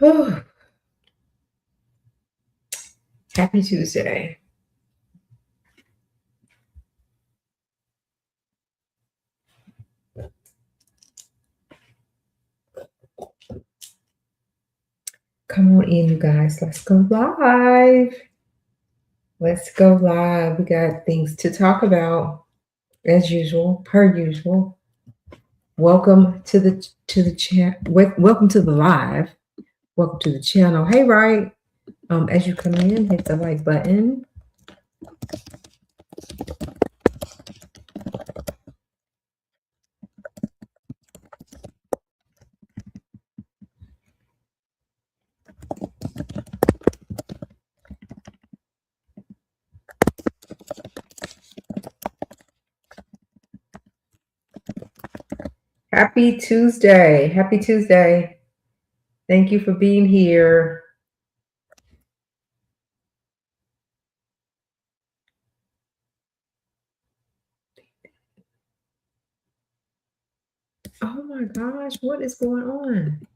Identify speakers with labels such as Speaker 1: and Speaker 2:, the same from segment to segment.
Speaker 1: Whew. Happy Tuesday. Come on in, you guys. Let's go live. Let's go live. We got things to talk about as usual, per usual. Welcome to the chat. Welcome to the live. Welcome to the channel. Hey, right. As you come in, hit the like button. Happy Tuesday. Happy Tuesday. Thank you for being here. Oh my gosh, what is going on?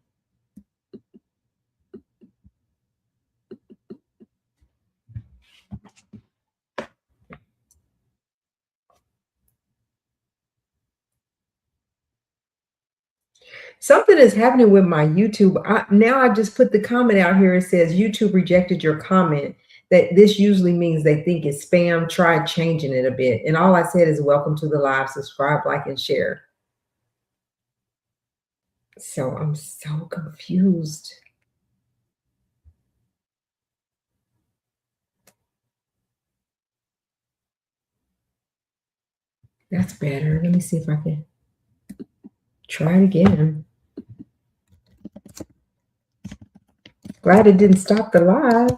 Speaker 1: Something is happening with my YouTube. Now I just put the comment out here. It says YouTube rejected your comment. That this usually means they think it's spam. Try changing it a bit. And all I said is welcome to the live. Subscribe, like, and share. So I'm so confused. That's better. Let me see if I can try it again. Glad it didn't stop the live.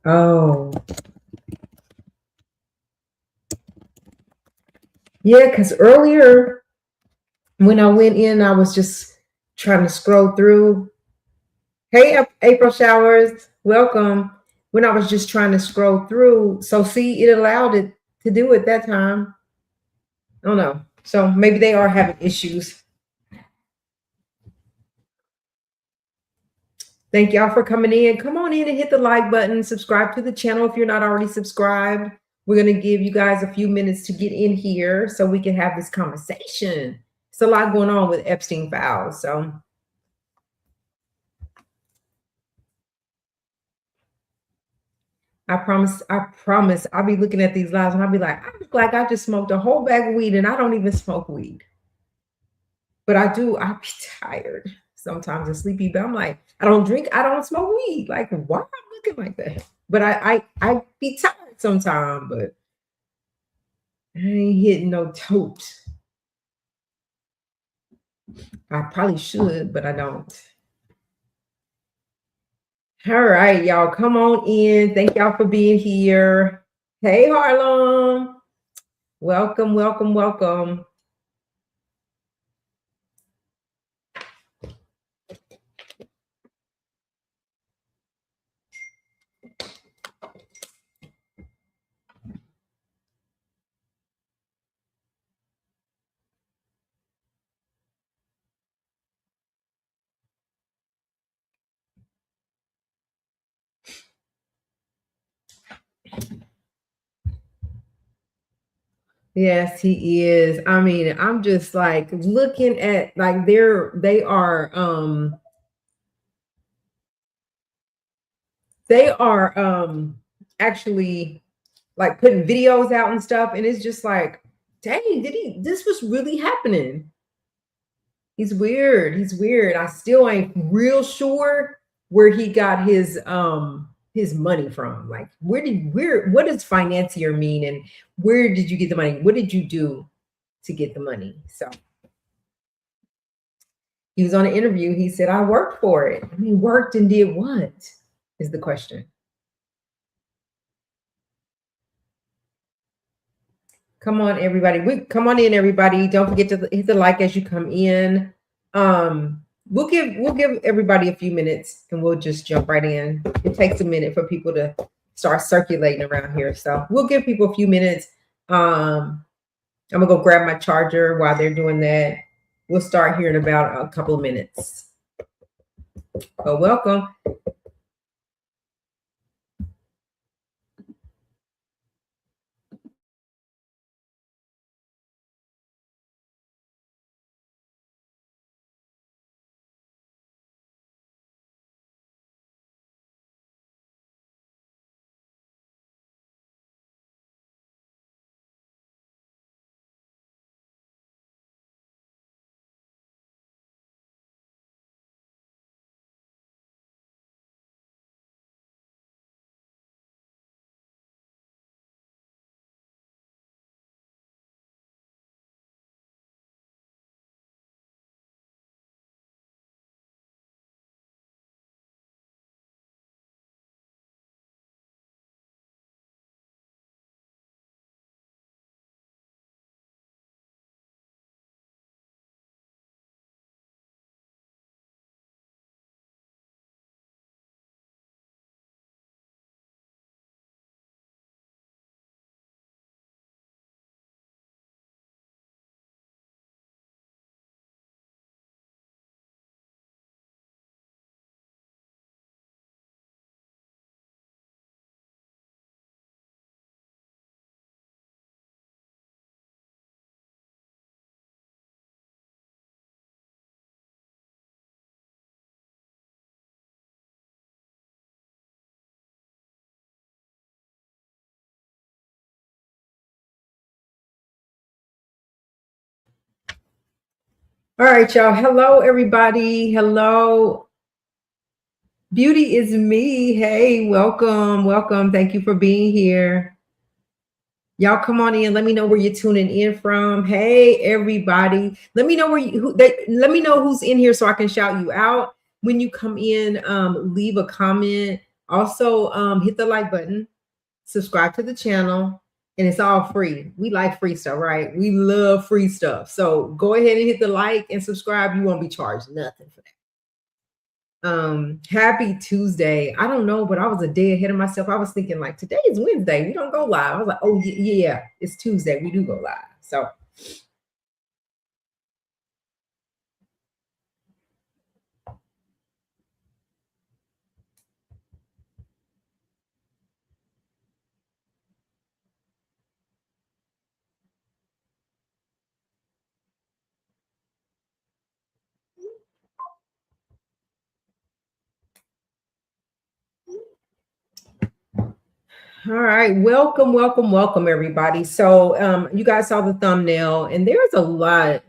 Speaker 1: Oh. Yeah, because earlier when I went in, I was just trying to scroll through. Hey, April Showers, welcome. When I was just trying to scroll through, so see, it allowed it to do it that time. I don't know. So maybe they are having issues. Thank y'all for coming in. Come on in and hit the like button. Subscribe to the channel if you're not already subscribed. We're going to give you guys a few minutes to get in here so we can have this conversation. It's a lot going on with Epsteine files. So I promise, I'll be looking at these lives and I'll be like, I look like I just smoked a whole bag of weed and I don't even smoke weed. But I'll be tired sometimes and sleepy, but I'm like, I don't drink, I don't smoke weed. Like, why am I looking like that? But I be tired sometimes, but I ain't hitting no tote. I probably should, but I don't. All right, y'all, come on in. Thank y'all for being here. Hey, Harlem. Welcome, welcome, welcome. Yes, he is. I mean, I'm just like looking at like they are actually like putting videos out and stuff, and it's just like, dang, this was really happening. He's weird. He's weird. I still ain't real sure where he got his money from. Like, what does financier mean, and where did you get the money? What did you do to get the money? So he was on an interview. He said, I worked for it. I mean, worked and did what is the question. Come on, everybody. Come on in, everybody. Don't forget to hit the like as you come in. We'll give everybody a few minutes and we'll just jump right in. It takes a minute for people to start circulating around here. So we'll give people a few minutes. I'm gonna go grab my charger while they're doing that. We'll start here in about a couple of minutes. But welcome. All right, y'all. Hello, everybody. Hello. Beauty is me. Hey, welcome. Welcome. Thank you for being here. Y'all come on in. Let me know where you're tuning in from. Hey, everybody. Let me know let me know who's in here so I can shout you out. When you come in, leave a comment. Also, hit the like button, subscribe to the channel, and it's all free. We like free stuff, right? We love free stuff. So go ahead and hit the like and subscribe. You won't be charged nothing for that. Happy Tuesday. I don't know, but I was a day ahead of myself. I was thinking like today is Wednesday. We don't go live. I was like, oh yeah, it's Tuesday. We do go live. So all right, welcome, welcome, welcome, everybody. So you guys saw the thumbnail, and there's a lot.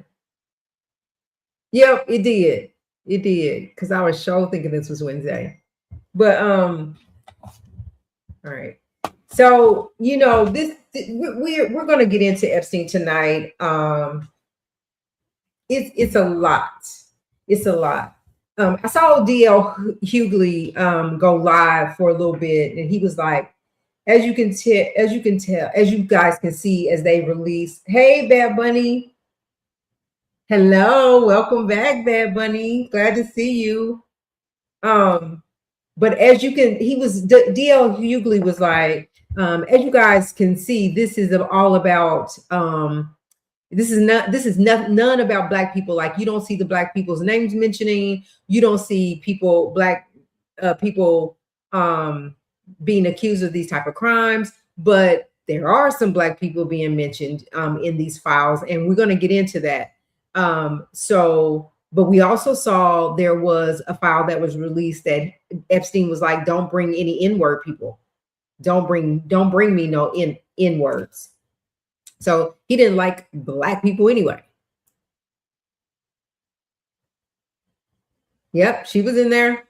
Speaker 1: Yep, it did. It did. Because I was sure thinking this was Wednesday. But all right. So we're gonna get into Epstein tonight. It's a lot. It's a lot. I saw DL Hughley go live for a little bit, and he was like, as you guys can see, as they release. Hey, Bad Bunny. Hello, welcome back, Bad Bunny. Glad to see you. But as you can, DL Hughley was like, as you guys can see, this is all about none about black people. Like you don't see the black people's names mentioning, you don't see black people being accused of these type of crimes, but there are some black people being mentioned in these files, and we're going to get into that. But we also saw there was a file that was released that Epstein was like, don't bring any N-word people, don't bring me no N-words. So he didn't like black people anyway. Yep, she was in there.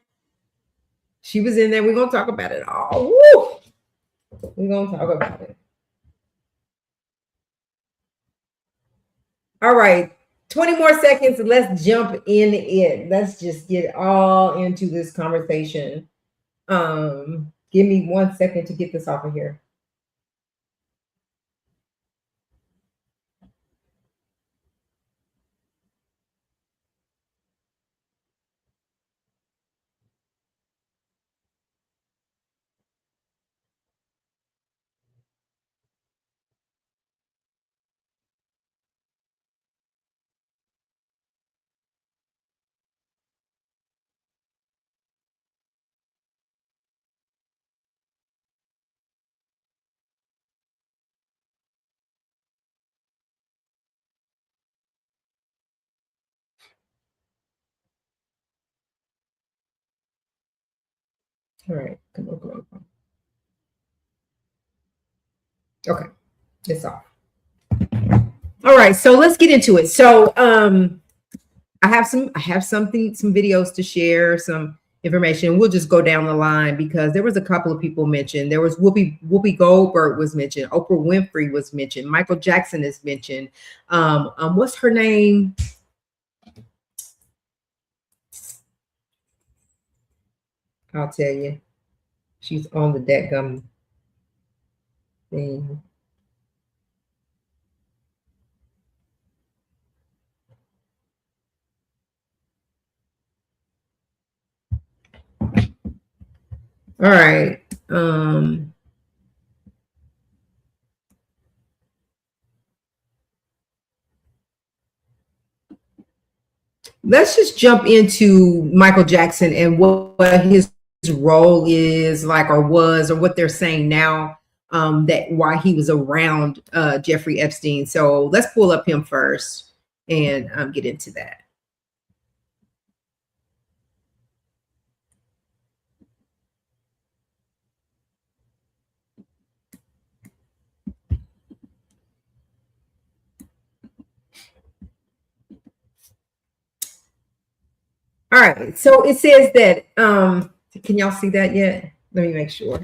Speaker 1: She was in there. We're gonna talk about it all. Woo! We're gonna talk about it. All right. 20 more seconds. Let's jump in it. Let's just get all into this conversation. Give me 1 second to get this off of here. All right. Come on, come on, come on. Okay. It's off. All right. So let's get into it. So I have some videos to share, some information. We'll just go down the line because there was a couple of people mentioned. There was Whoopi Goldberg was mentioned, Oprah Winfrey was mentioned, Michael Jackson is mentioned. What's her name? I'll tell you. She's on the dadgum thing. All right. Let's just jump into Michael Jackson and what his role is like or was or what they're saying now, that why he was around Jeffrey Epstein. So let's pull up him first and get into that. All right. So it says that can y'all see that yet? Let me make sure.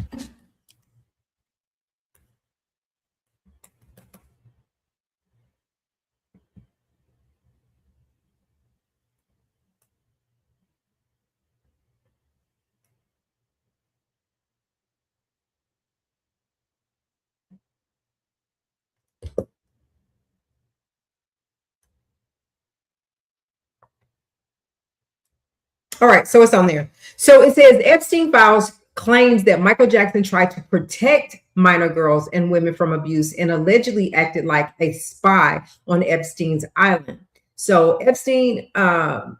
Speaker 1: All right, so it's on there. So it says Epstein files claims that Michael Jackson tried to protect minor girls and women from abuse and allegedly acted like a spy on Epstein's island. So Epstein, MJ's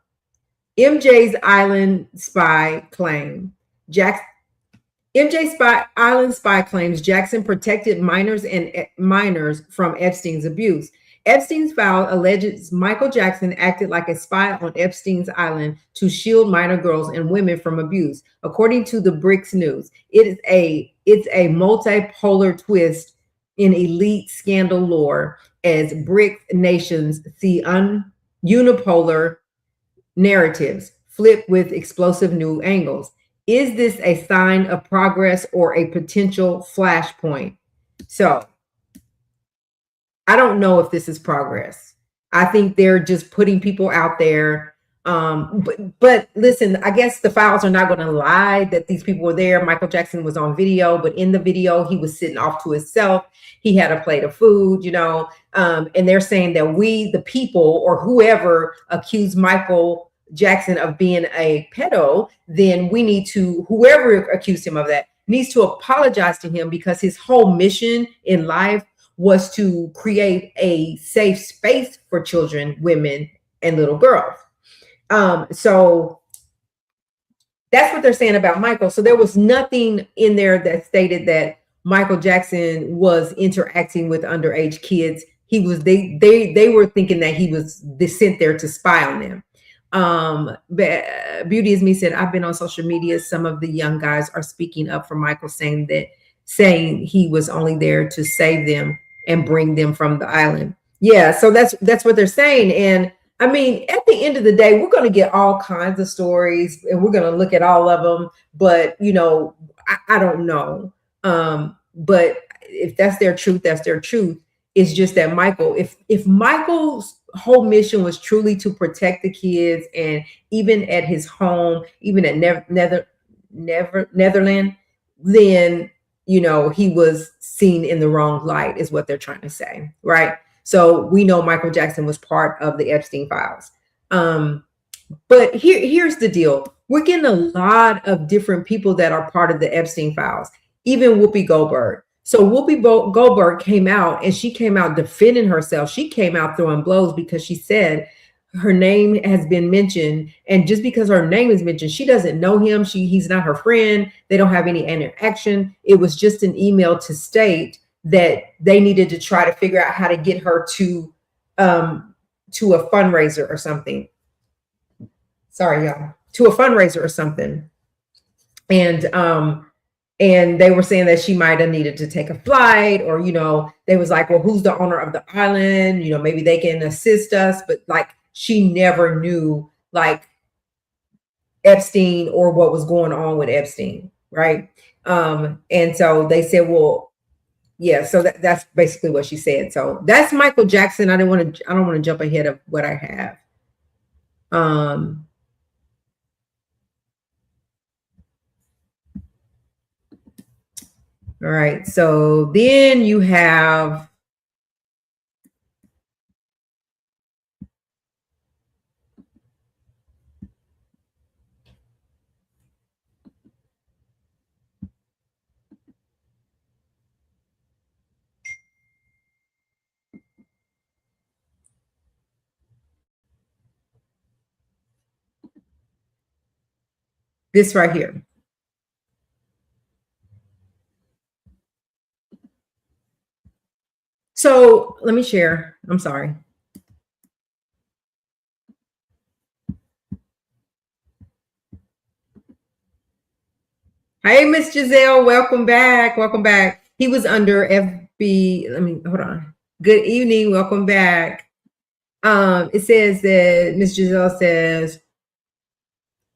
Speaker 1: island spy claim. MJ Spy Island spy claims Jackson protected minors from Epstein's abuse. Epstein's file alleges Michael Jackson acted like a spy on Epstein's island to shield minor girls and women from abuse. According to the Bricks News, it's a multipolar twist in elite scandal lore as BRIC nations see unipolar narratives flip with explosive new angles. Is this a sign of progress or a potential flashpoint? So I don't know if this is progress. I think they're just putting people out there. But listen, I guess the files are not going to lie that these people were there. Michael Jackson was on video, but in the video, he was sitting off to himself. He had a plate of food, and they're saying that we, the people, or whoever accused Michael Jackson of being a pedo, then we need to, whoever accused him of that, needs to apologize to him because his whole mission in life was to create a safe space for children, women, and little girls. So that's what they're saying about Michael. So there was nothing in there that stated that Michael Jackson was interacting with underage kids. He was they were thinking that he was sent there to spy on them. Beauty is Me said, I've been on social media. Some of the young guys are speaking up for Michael, saying he was only there to save them and bring them from the island. Yeah, so that's what they're saying. And I mean, at the end of the day, we're going to get all kinds of stories and we're going to look at all of them. But, I don't know. But if that's their truth, that's their truth. It's just that Michael, if Michael's whole mission was truly to protect the kids, and even at his home, even at Netherlands, then, he was seen in the wrong light is what they're trying to say. Right. So we know Michael Jackson was part of the Epstein files. But here's the deal. We're getting a lot of different people that are part of the Epstein files, even Whoopi Goldberg. So Whoopi Goldberg came out and she came out defending herself. She came out throwing blows because she said her name has been mentioned. And just because her name is mentioned, she doesn't know him. He's not her friend. They don't have any interaction. It was just an email to state that they needed to try to figure out how to get her to a fundraiser or something. Sorry, y'all. To a fundraiser or something. and they were saying that she might have needed to take a flight, or they was like, well, who's the owner of the island? Maybe they can assist us. But like, she never knew like Epstein or what was going on with Epstein, right? And so they said, well, yeah. So that's basically what she said. So that's Michael Jackson. I don't want to jump ahead of what I have. Um, all right. So then you have this right here. So let me share. I'm sorry. Hey, Miss Giselle, welcome back. Welcome back. He was under FB. Let me hold on. Good evening. Welcome back. It says that Miss Giselle says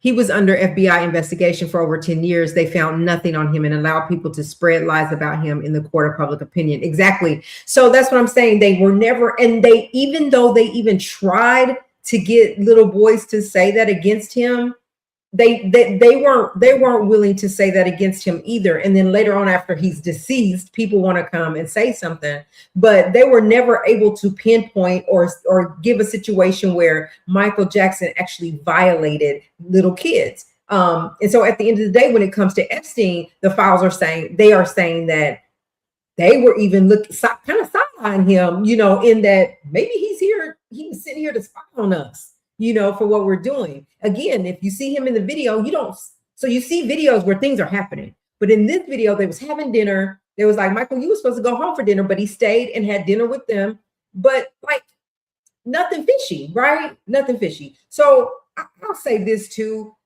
Speaker 1: he was under FBI investigation for over 10 years. They found nothing on him and allowed people to spread lies about him in the court of public opinion. Exactly. So that's what I'm saying. They were never, and they, even though they even tried to get little boys to say that against him, they weren't willing to say that against him either. And then later on, after he's deceased, people want to come and say something, but they were never able to pinpoint or give a situation where Michael Jackson actually violated little kids. And so at the end of the day, when it comes to Epstein, the files are saying that they were even kind of sideline him, in that maybe he's sitting here to spy on us, for what we're doing. Again, if you see him in the video, you see videos where things are happening. But in this video, they was having dinner. They was like, Michael, you were supposed to go home for dinner, but he stayed and had dinner with them. But like, nothing fishy, right? Nothing fishy. So I'll say this too.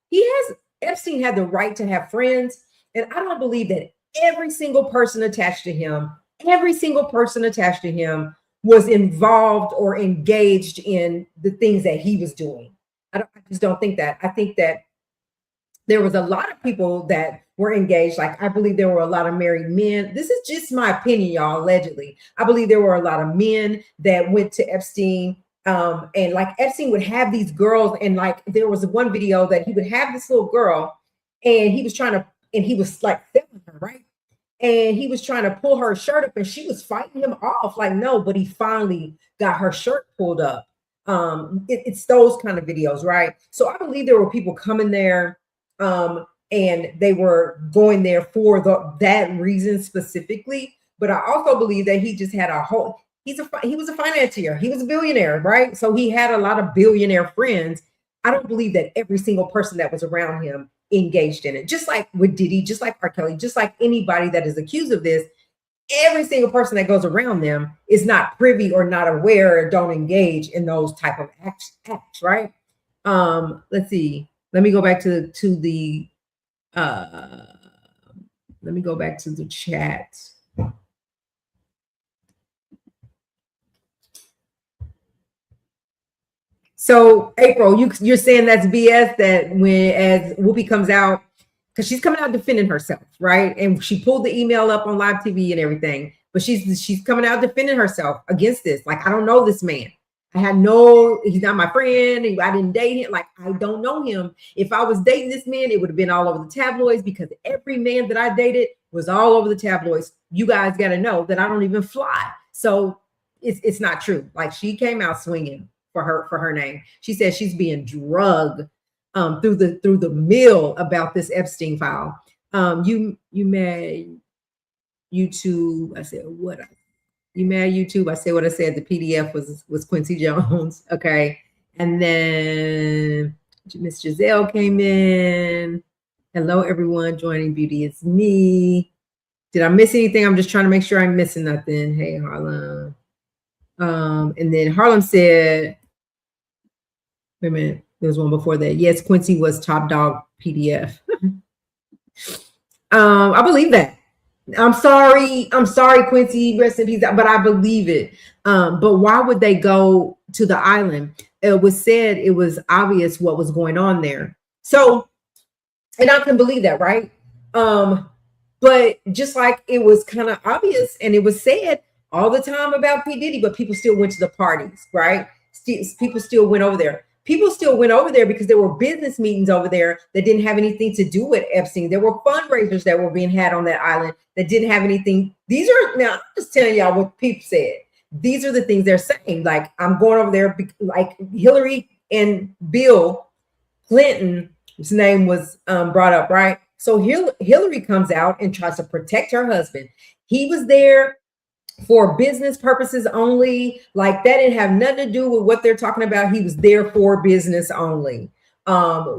Speaker 1: Epstein had the right to have friends. And I don't believe that every single person attached to him was involved or engaged in the things that he was doing. I just don't think that. I think that there was a lot of people that were engaged. Like, I believe there were a lot of married men. This is just my opinion, y'all, allegedly. I believe there were a lot of men that went to Epstein. And like, Epstein would have these girls, and like, there was one video that he would have this little girl, and he was like filming her, right? And he was trying to pull her shirt up, and she was fighting him off, like, no, but he finally got her shirt pulled up. It's those kind of videos, right? So I believe there were people coming there, and they were going there for that reason specifically. But I also believe that he just had he was a financier, he was a billionaire, right? So he had a lot of billionaire friends. I don't believe that every single person that was around him engaged in it. Just like with Diddy, just like R. Kelly, just like anybody that is accused of this, every single person that goes around them is not privy or not aware or don't engage in those type of acts, right? Let's see. Let me go back to the let me go back to the chat. So April, you're saying that's BS, that as Whoopi comes out, because she's coming out defending herself, right? And she pulled the email up on live TV and everything, but she's coming out defending herself against this. Like, I don't know this man. He's not my friend. I didn't date him. Like, I don't know him. If I was dating this man, it would have been all over the tabloids, because every man that I dated was all over the tabloids. You guys got to know that I don't even fly. So it's not true. Like, she came out swinging for her name. She said she's being drugged through the mill about this Epstein file. You mad YouTube? I said what? You mad YouTube? I said what I said. The PDF was Quincy Jones. Okay, and then Miss Giselle came in. Hello, everyone joining Beauty It's Me. Did I miss anything? I'm just trying to make sure I'm missing nothing. Hey, Harlem. And then Harlem said, wait a minute, there's one before that. Yes, Quincy was top dog PDF. I believe that. I'm sorry, Quincy, rest in peace, but I believe it. But why would they go to the island? It was said it was obvious what was going on there. So, and I can believe that, right? Um, but just like it was kind of obvious and it was said all the time about P. Diddy, but people still went to the parties, right? People still went over there. People still went over there because there were business meetings over there that didn't have anything to do with Epstein. There were fundraisers that were being had on that island that didn't have anything. These are, now I'm just telling y'all what people said. These are the things they're saying. Like, I'm going over there, like Hillary and Bill Clinton, his name was brought up, right? So Hillary comes out and tries to protect her husband. He was there for business purposes only. Like, that didn't have nothing to do with what they're talking about. He was there for business only.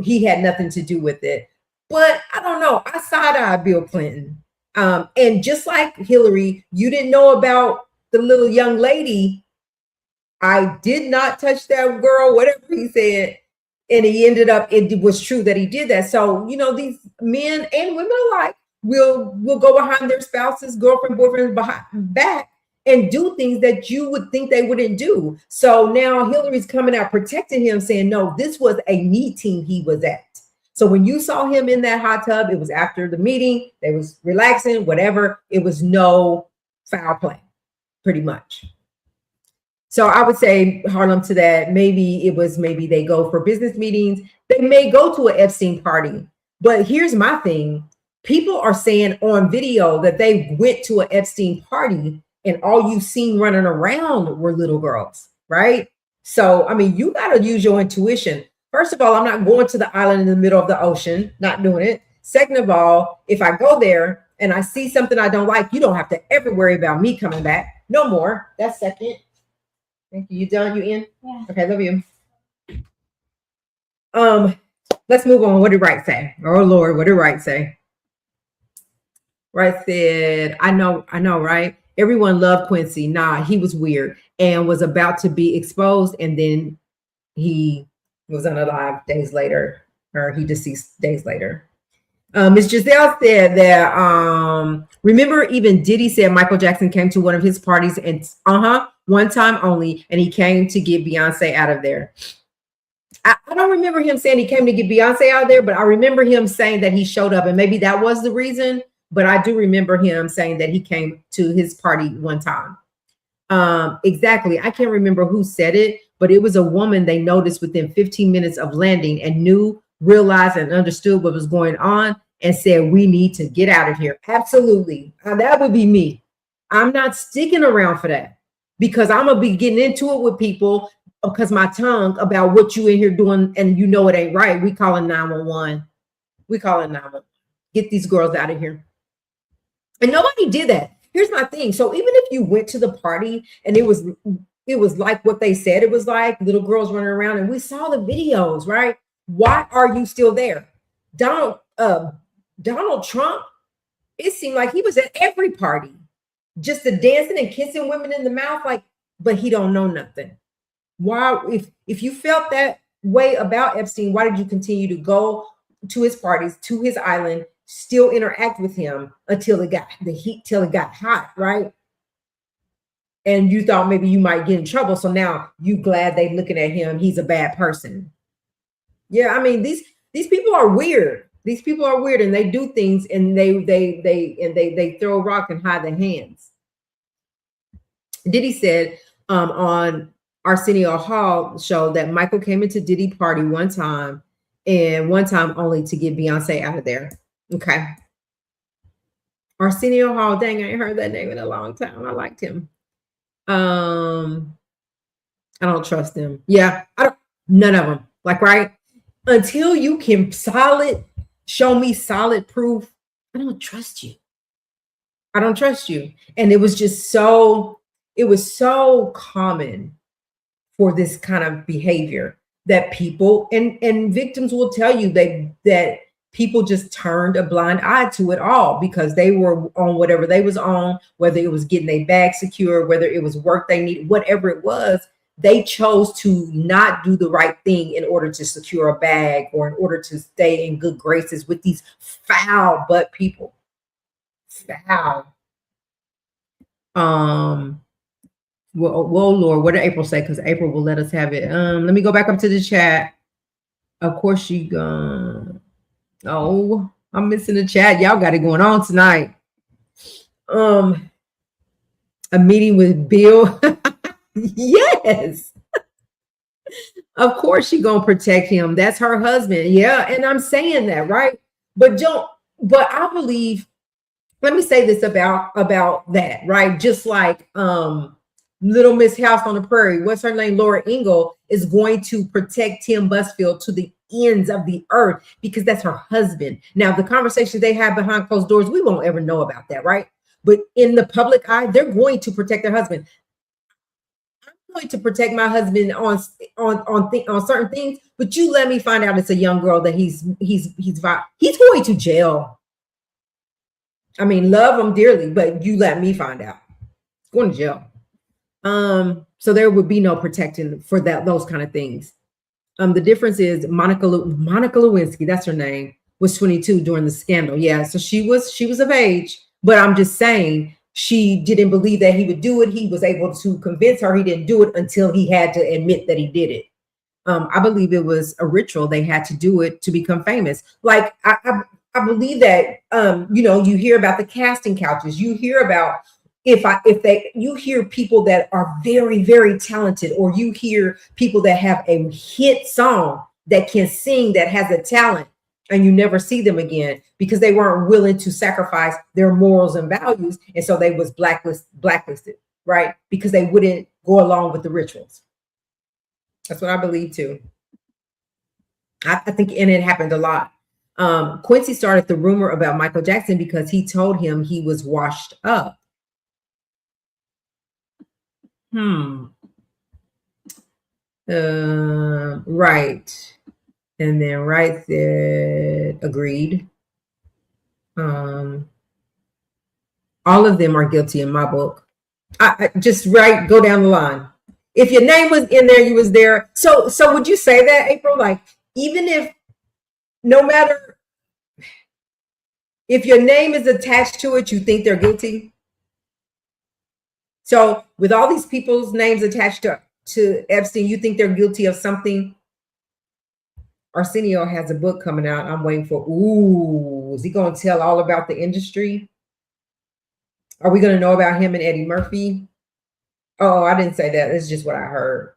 Speaker 1: He had nothing to do with it. But I don't know. I side-eye Bill Clinton. And just like Hillary, you didn't know about the little young lady. I did not touch that girl, whatever he said. And he ended up, it was true that he did that. So, you know, these men and women alike will go behind their spouses, girlfriend, boyfriend back and do things that you would think they wouldn't do. So now Hillary's coming out protecting him, saying, no, this was a meeting he was at. So when you saw him in that hot tub, it was after the meeting. They was relaxing, whatever. It was no foul play, pretty much. So I would say, Harlem, to that, maybe they go for business meetings. They may go to an Epstein party. But here's my thing. People are saying on video that they went to an Epstein party and all you've seen running around were little girls, right? So, I mean, you got to use your intuition. First of all, I'm not going to the island in the middle of the ocean, not doing it. Second of all, if I go there and I see something I don't like, you don't have to ever worry about me coming back. No more. That's second. Thank you. You done? You in?
Speaker 2: Yeah.
Speaker 1: Okay, love you. Let's move on. What did Wright say? Oh Lord, what did Wright say? Wright said, I know, right? Everyone loved Quincy. Nah, he was weird and was about to be exposed, and then he was unalive days later, or he deceased days later. Ms. Giselle said that remember, even Diddy said Michael Jackson came to one of his parties and one time only, and he came to get Beyonce out of there. I don't remember him saying he came to get Beyonce out of there, but I remember him saying that he showed up, and maybe that was the reason. But I do remember him saying that he came to his party one time. Exactly. I can't remember who said it, but it was a woman they noticed within 15 minutes of landing and knew, realized, and understood what was going on and said, we need to get out of here. Absolutely. That would be me. I'm not sticking around for that because I'm going to be getting into it with people because my tongue about what you in here doing and you know it ain't right. We calling 911. We calling 911. Get these girls out of here. And nobody did that. Here's my thing. So even if you went to the party and it was like what they said it was like, little girls running around, and we saw the videos, right? Why are you still there? Donald Trump, it seemed like he was at every party, just the dancing and kissing women in the mouth, like, but he don't know nothing. Why, if you felt that way about Epstein, why did you continue to go to his parties, to his island, still interact with him until it got the heat, till it got hot, right? And you thought maybe you might get in trouble. So now you glad they looking at him. He's a bad person. Yeah, I mean, these people are weird. These people are weird, and they do things, and they throw a rock and hide their hands. Diddy said on Arsenio Hall show that Michael came into Diddy party one time, and one time only, to get Beyonce out of there. Okay. Arsenio Hall, dang, I ain't heard that name in a long time. I liked him. I don't trust them. Yeah, none of them. Like, right? Until you can show me solid proof, I don't trust you. I don't trust you. And it was so common for this kind of behavior that people and victims will tell you that people just turned a blind eye to it all because they were on whatever they was on, whether it was getting their bag secure, whether it was work they needed, whatever it was, they chose to not do the right thing in order to secure a bag or in order to stay in good graces with these foul butt people. Foul. Well, Lord, what did April say? Because April will let us have it. Let me go back up to the chat. Of course she gone. Oh, I'm missing the chat. Y'all got it going on tonight. A meeting with Bill. Yes. Of course she gonna protect him. That's her husband. Yeah, and I'm saying that, right? But I believe, let me say this about that, right? Just like Little Miss House on the Prairie, what's her name? Laura Ingalls is going to protect Tim Busfield to the ends of the earth because that's her husband. Now, the conversations they have behind closed doors, we won't ever know about that, right? But in the public eye, they're going to protect their husband. I'm going to protect my husband on certain things, but you let me find out it's a young girl that he's going to jail. I mean, love him dearly, but you let me find out. He's going to jail. So there would be no protecting for those kind of things. The difference is Monica Lewinsky, that's her name, was 22 during the scandal. Yeah, so she was of age, but I'm just saying she didn't believe that he would do it. He was able to convince her he didn't do it until he had to admit that he did it. I believe it was a ritual. They had to do it to become famous. Like I believe that you hear about the casting couches. You hear about you hear people that are very, very talented, or you hear people that have a hit song that can sing, that has a talent, and you never see them again because they weren't willing to sacrifice their morals and values. And so they was blacklisted, right? Because they wouldn't go along with the rituals. That's what I believe too. I think, and it happened a lot. Quincy started the rumor about Michael Jackson because he told him he was washed up. Right. And then Wright said, agreed. All of them are guilty in my book. I just go down the line. If your name was in there, you was there. So would you say that, April? Like, even if, no matter if your name is attached to it, you think they're guilty? So with all these people's names attached to Epstein, you think they're guilty of something? Arsenio has a book coming out. I'm waiting for, is he going to tell all about the industry? Are we going to know about him and Eddie Murphy? Oh, I didn't say that. It's just what I heard.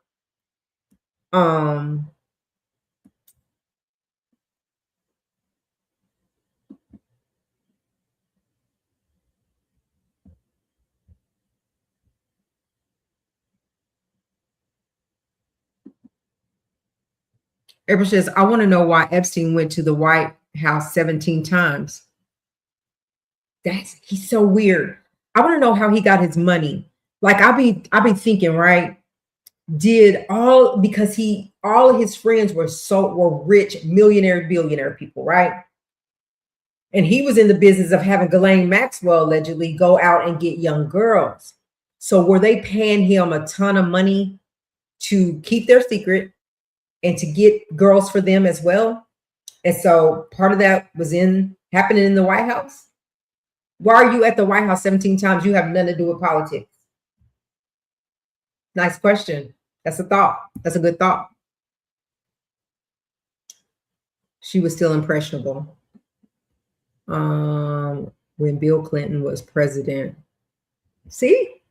Speaker 1: April says, I want to know why Epstein went to the White House 17 times. He's so weird. I want to know how he got his money. Like, I'll be thinking, right? Because all of his friends were rich, billionaire people, right? And he was in the business of having Ghislaine Maxwell allegedly go out and get young girls. So were they paying him a ton of money to keep their secret and to get girls for them as well? And so part of that was happening in the White House. Why are you at the White House 17 times? You have nothing to do with politics. Nice question. That's a thought. That's a good thought. She was still impressionable when Bill Clinton was president. See?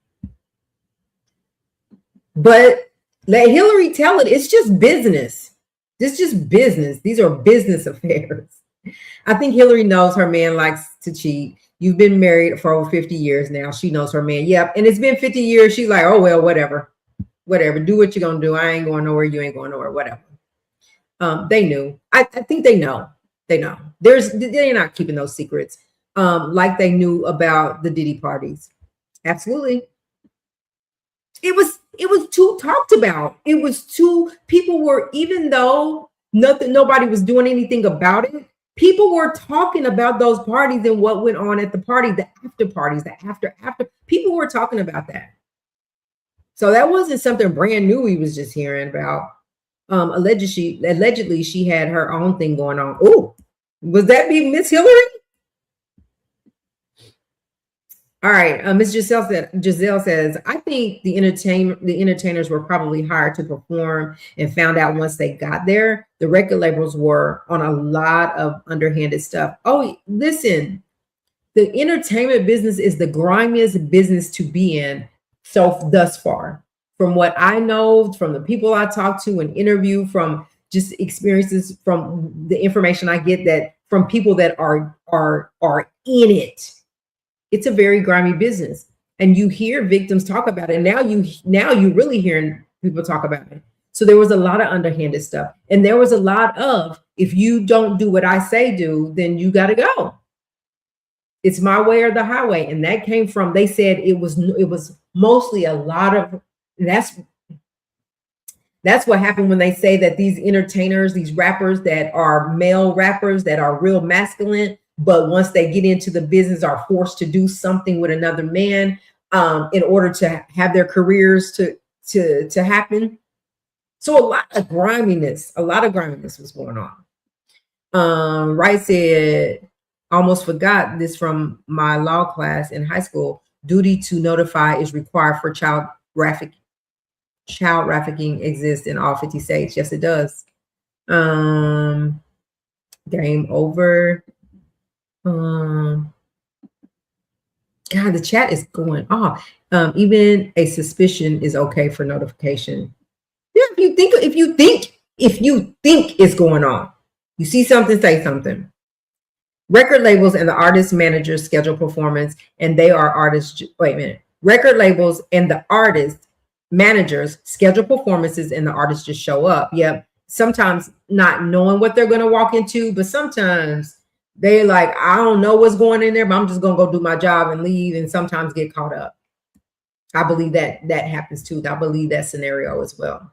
Speaker 1: But let Hillary tell it. It's just business. It's just business. These are business affairs. I think Hillary knows her man likes to cheat. You've been married for over 50 years now. She knows her man. Yep. And it's been 50 years. She's like, oh, well, whatever. Do what you're going to do. I ain't going nowhere. You ain't going nowhere. Whatever. They knew. I think they know. They know. They're not keeping those secrets. Like they knew about the Diddy parties. Absolutely. It was too talked about. It was too, people were, even though nobody was doing anything about it, people were talking about those parties and what went on at the party, the after parties, the after. People were talking about that. So that wasn't something brand new we was just hearing about. Allegedly she had her own thing going on. Oh, was that be Miss Hillary? All right, Giselle says, I think the entertainers were probably hired to perform and found out once they got there, the record labels were on a lot of underhanded stuff. Oh, listen, the entertainment business is the grimiest business to be in thus far. From what I know, from the people I talk to and interview, from just experiences, from the information I get that from people that are in it. It's a very grimy business, and you hear victims talk about it. Now you really hearing people talk about it. So there was a lot of underhanded stuff, and there was a lot of, if you don't do what I say do, then you got to go. It's my way or the highway, and that came from. They said it was mostly a lot of. That's what happened when they say that these entertainers, these rappers that are male rappers that are real masculine, but once they get into the business are forced to do something with another man in order to have their careers to happen. So a lot of griminess was going on. Wright said, almost forgot this from my law class in high school. Duty to notify is required for child trafficking exists in all 50 states. Yes, it does. Game over. God, the chat is going off. Even a suspicion is okay for notification. Yeah, if you think it's going on, you see something, say something. Record labels and the artist managers schedule performance, and they are artists. Wait a minute. Record labels and the artist managers schedule performances, and the artists just show up. Yep. Sometimes not knowing what they're going to walk into, but sometimes they're like, I don't know what's going in there, but I'm just going to go do my job and leave, and sometimes get caught up. I believe that happens too. I believe that scenario as well.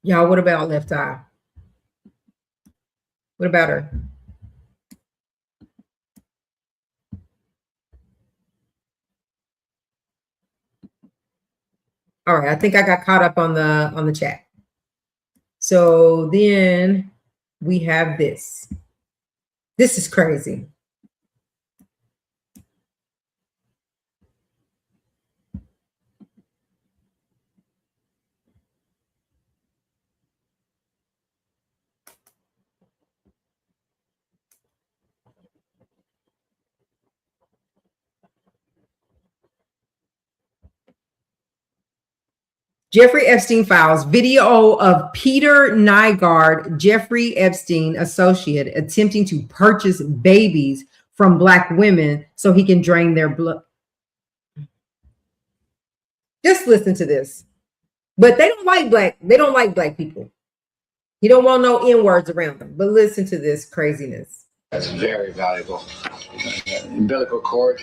Speaker 1: Y'all, what about Left Eye? What about her? All right, I think I got caught up on the chat. So then we have this. This is crazy. Jeffrey Epstein files video of Peter Nygaard, Jeffrey Epstein associate, attempting to purchase babies from Black women so he can drain their blood. Just listen to this. But they don't like black people. He don't want no N-words around them. But listen to this craziness.
Speaker 2: That's very valuable. Umbilical cord,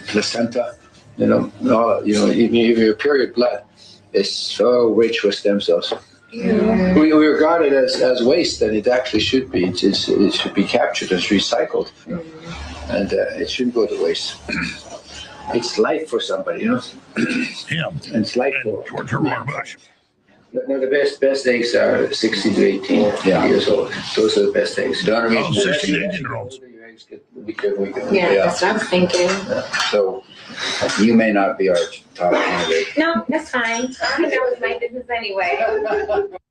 Speaker 2: placenta, even your period blood is so rich with stem cells. Yeah. We regard it as waste, and it actually should be. It should be captured as recycled, and it shouldn't go to waste. It's life for somebody, Yeah. And it's life for George Bush. No, the best eggs are 16 to 18 years old. Those are the best eggs.
Speaker 3: 16 to 18-year-olds.
Speaker 2: Your eggs get weaker.
Speaker 4: That's what I'm thinking.
Speaker 2: So you may not be our top candidate.
Speaker 4: No, that's fine. That was my business anyway.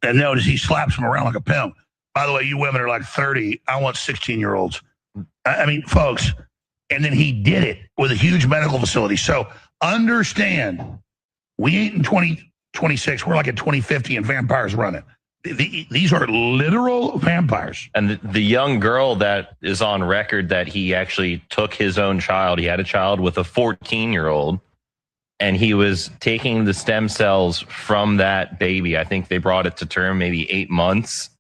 Speaker 3: And notice he slaps them around like a pimp. By the way, you women are like 30. I want 16-year-olds. I mean, folks. And then he did it with a huge medical facility. So understand, we ain't in 2026. We're like in 2050 and vampires running. These are literal vampires.
Speaker 5: And the young girl that is on record that he actually took his own child. He had a child with a 14-year-old, and he was taking the stem cells from that baby. I think they brought it to term maybe 8 months.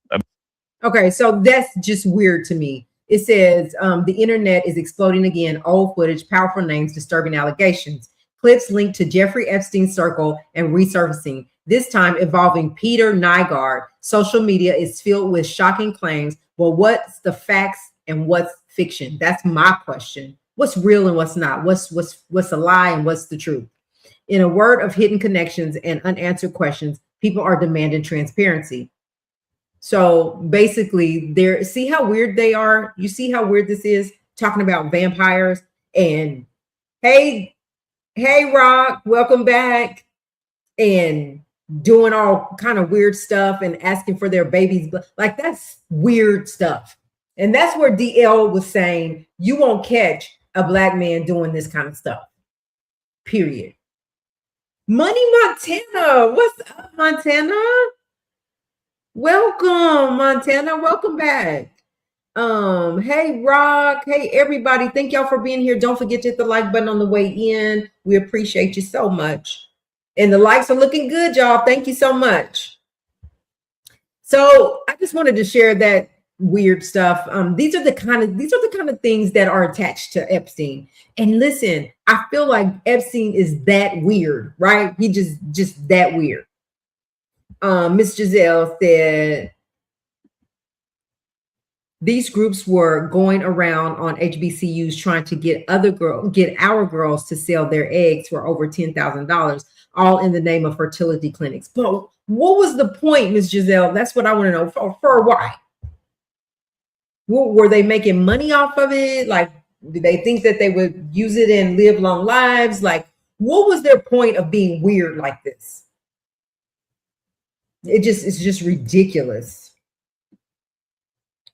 Speaker 1: Okay, so that's just weird to me. It says the internet is exploding again. Old footage, powerful names, disturbing allegations. Clips linked to Jeffrey Epstein's circle and resurfacing, this time involving Peter Nygaard. Social media is filled with shocking claims. Well, what's the facts and what's fiction? That's my question. what's real and what's not, what's a lie and what's the truth. In a world of hidden connections and unanswered questions, people are demanding transparency. So basically, see how weird they are? You see how weird this is? Talking about vampires and hey, Rock, welcome back. And doing all kind of weird stuff and asking for their babies. Like, that's weird stuff. And that's where DL was saying, you won't catch a Black man doing this kind of stuff. Period. Money Montana. What's up, Montana? Welcome, Montana. Welcome back. Hey, Rock. Hey, everybody. Thank y'all for being here. Don't forget to hit the like button on the way in. We appreciate you so much. And the likes are looking good, y'all. Thank you so much. So I just wanted to share that weird stuff. These are the kind of things that are attached to Epstein. And listen, I feel like Epstein is that weird, right? He just that weird. Miss Giselle said these groups were going around on HBCUs trying to get our girls to sell their eggs for over $10,000. All in the name of fertility clinics. But what was the point, Ms. Giselle? That's what I want to know. For why? Were they making money off of it? Like, did they think that they would use it and live long lives? Like, what was their point of being weird like this? It's just ridiculous.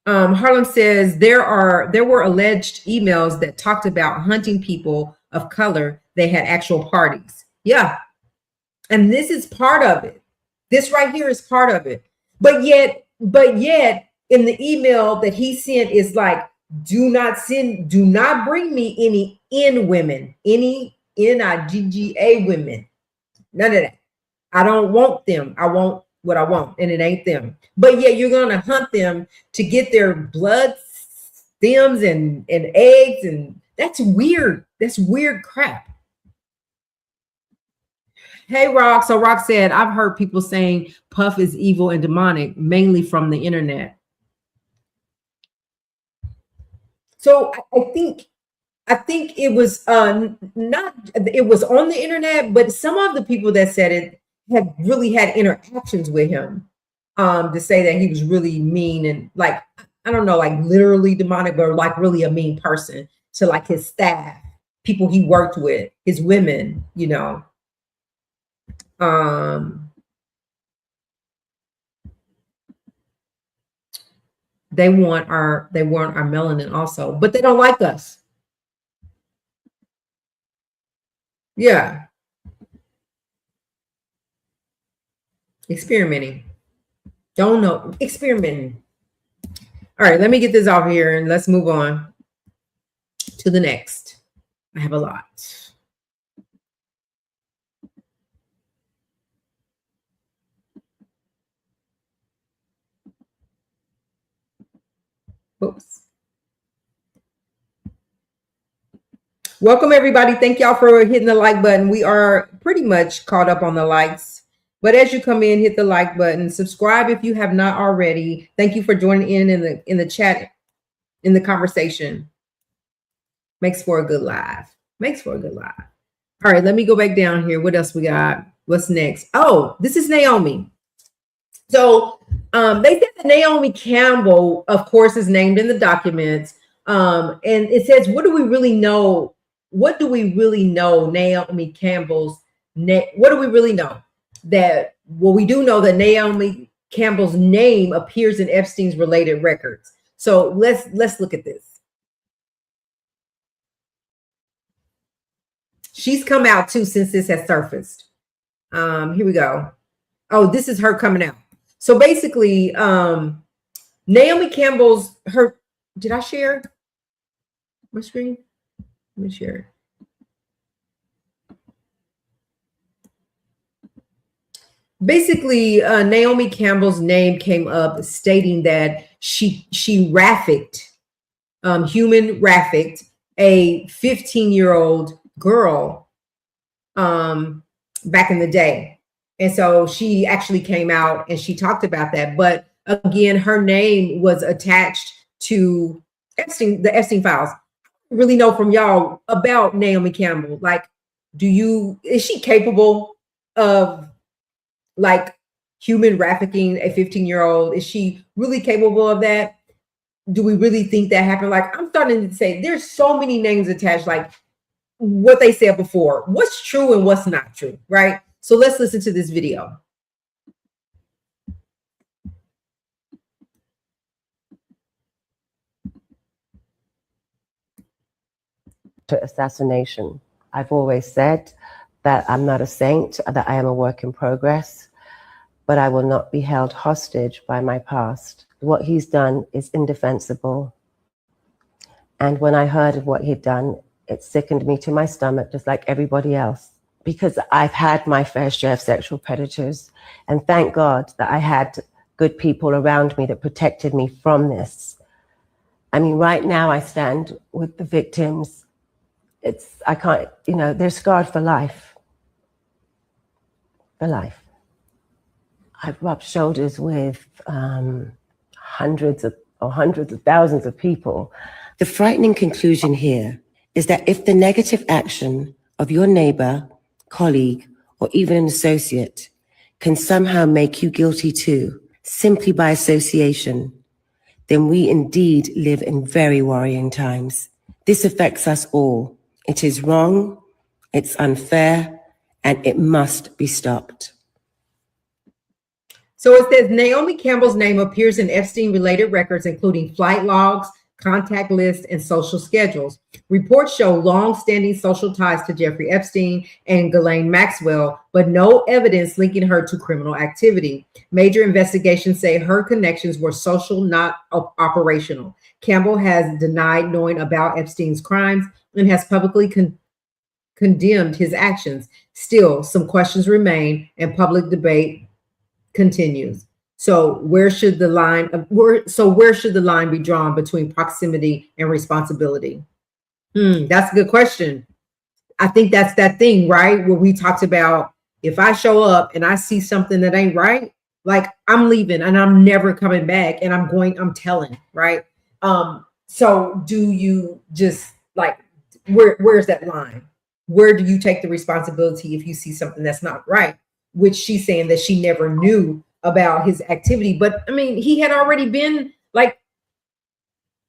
Speaker 1: Harlem says there were alleged emails that talked about hunting people of color. They had actual parties. Yeah. And this is part of it. This right here is part of it. But yet in the email that he sent is like, do not bring me any N women, any NIGGA women. None of that. I don't want them. I want what I want, and it ain't them. But yet you're gonna hunt them to get their blood stems and eggs, and that's weird. That's weird crap. Hey, Rock. So Rock said, I've heard people saying Puff is evil and demonic, mainly from the internet. So I think it was it was on the internet, but some of the people that said it had really had interactions with him to say that he was really mean and like, I don't know, like literally demonic, but like really a mean person to like his staff, people he worked with, his women, you know. They want our melanin also, but they don't like us. Yeah. Experimenting. Don't know. Experimenting. All right, let me get this off here and let's move on to the next. I have a lot. Oops. Welcome, everybody. Thank y'all for hitting the like button. We are pretty much caught up on the likes. But as you come in, hit the like button. Subscribe if you have not already. Thank you for joining in the chat, in the conversation. Makes for a good live. Makes for a good live. All right, let me go back down here. What else we got? What's next? Oh, this is Naomi. So they said that Naomi Campbell, of course, is named in the documents. And it says, what do we really know? What do we really know? Naomi Campbell's what do we really know? We do know that Naomi Campbell's name appears in Epstein's related records. So let's look at this. She's come out too since this has surfaced. Here we go. Oh, this is her coming out. So basically, Naomi Campbell's did I share my screen? Let me share it. Basically, Naomi Campbell's name came up stating that she human trafficked a 15-year-old girl back in the day. And so she actually came out and she talked about that. But again, her name was attached to Epstein, the Epstein files. really know from y'all about Naomi Campbell. Like, is she capable of like human trafficking a 15-year-old? Is she really capable of that? Do we really think that happened? Like, I'm starting to say there's so many names attached, like what they said before, what's true and what's not true, right? So let's listen to this video.
Speaker 6: To assassination. I've always said that I'm not a saint, that I am a work in progress, but I will not be held hostage by my past. What he's done is indefensible. And when I heard of what he'd done, it sickened me to my stomach, just like everybody else, because I've had my fair share of sexual predators. And thank God that I had good people around me that protected me from this. I mean, right now I stand with the victims. I can't, they're scarred for life. For life. I've rubbed shoulders with hundreds of thousands of people. The frightening conclusion here is that if the negative action of your neighbor, colleague, or even an associate can somehow make you guilty too, simply by association, then we indeed live in very worrying times. This affects us all. It is wrong, it's unfair, and it must be stopped.
Speaker 1: So it says Naomi Campbell's name appears in Epstein-related records, including flight logs, contact lists, and social schedules. Reports show long-standing social ties to Jeffrey Epstein and Ghislaine Maxwell, but no evidence linking her to criminal activity. Major investigations say her connections were social, not operational. Campbell has denied knowing about Epstein's crimes and has publicly condemned his actions. Still, some questions remain, and public debate continues. So where should the line be drawn between proximity and responsibility? That's a good question. I think that's that thing, right? Where we talked about, if I show up and I see something that ain't right, like I'm leaving and I'm never coming back, and I'm telling, right? So do you just like, where's that line? Where do you take the responsibility if you see something that's not right? Which she's saying that she never knew about his activity. But I mean, he had already been like,